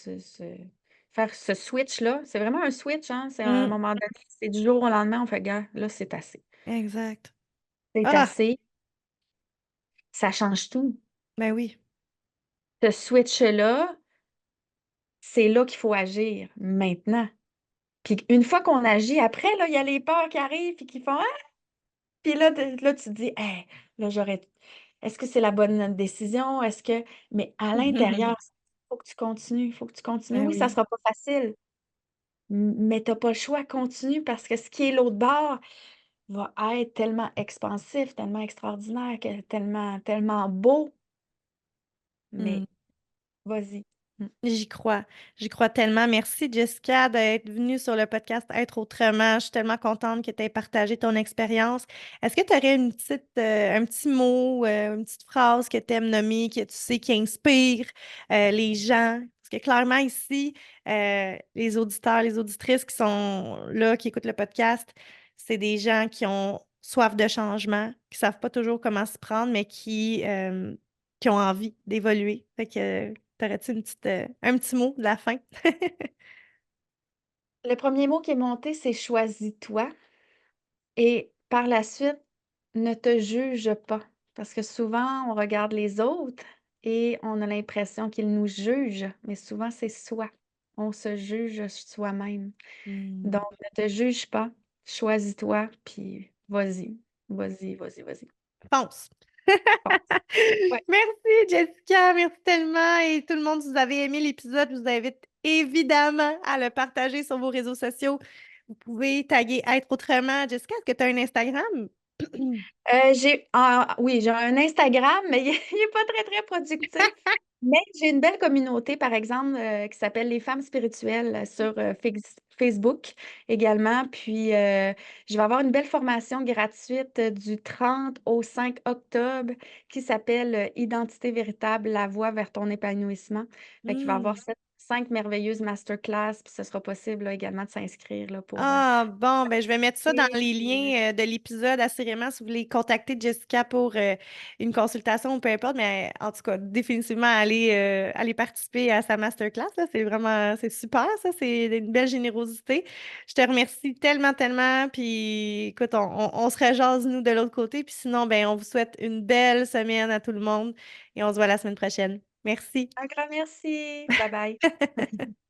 faire ce switch-là. C'est vraiment un switch, hein, c'est à un Mmh, moment donné, c'est du jour au lendemain, on fait: «Gars, là, c'est assez. exact. C'est Ah! assez», ça change tout. Ben oui. Ce switch-là, c'est là qu'il faut agir, maintenant. Puis une fois qu'on agit, après, là, il y a les peurs qui arrivent puis qui font: «Ah!» Puis là, tu te dis: «Hey, là, j'aurais est-ce que c'est la bonne décision? Est-ce que» mais à l'intérieur, faut que tu continues, faut que tu continues. Ben Oui, ça oui. sera pas facile, mais tu as pas le choix, continue parce que ce qui est l'autre bord va être tellement expansif, tellement extraordinaire, que tellement tellement beau, Mmh. mais vas-y. Mmh. J'y crois. J'y crois tellement. Merci, Jessica, d'être venue sur le podcast Être autrement. Je suis tellement contente que tu aies partagé ton expérience. Est-ce que tu aurais un petit mot, une petite phrase que tu aimes nommer, que tu sais qui inspire les gens? Parce que clairement, ici, les auditeurs, les auditrices qui sont là, qui écoutent le podcast, c'est des gens qui ont soif de changement, qui savent pas toujours comment se prendre, mais qui ont envie d'évoluer. Fait que t'aurais-tu un petit mot de la fin? Le premier mot qui est monté, c'est «choisis-toi» et par la suite, ne te juge pas. Parce que souvent, on regarde les autres et on a l'impression qu'ils nous jugent, mais souvent, c'est soi. On se juge soi-même. Mmh. Donc, ne te juge pas, choisis-toi, puis vas-y. Vas-y, vas-y, vas-y. Fonce! Pense. Ouais. Merci Jessica, merci tellement. Et tout le monde, si vous avez aimé l'épisode, je vous invite évidemment à le partager sur vos réseaux sociaux. Vous pouvez taguer Être autrement. Jessica, est-ce que tu as un Instagram? Oui, j'ai un Instagram, mais il est pas très, très productif. Mais j'ai une belle communauté, par exemple, qui s'appelle Les Femmes spirituelles sur Facebook également. Puis, je vais avoir une belle formation gratuite du 30 au 5 octobre qui s'appelle Identité véritable, la voie vers ton épanouissement. Fait qu'il va y avoir Hmm. 5 merveilleuses masterclass, puis ce sera possible là, également de s'inscrire là, pour Ah, bon, ben, je vais mettre ça dans participer. les Puis, liens de l'épisode, assurément, si vous voulez contacter Jessica pour une consultation ou peu importe, mais en tout cas, définitivement, aller participer à sa masterclass, là, c'est vraiment, c'est super, ça, c'est une belle générosité. Je te remercie tellement, tellement, puis écoute, on se rejase, nous, de l'autre côté, puis sinon, ben, on vous souhaite une belle semaine à tout le monde et on se voit la semaine prochaine. Merci. un grand merci. Bye bye.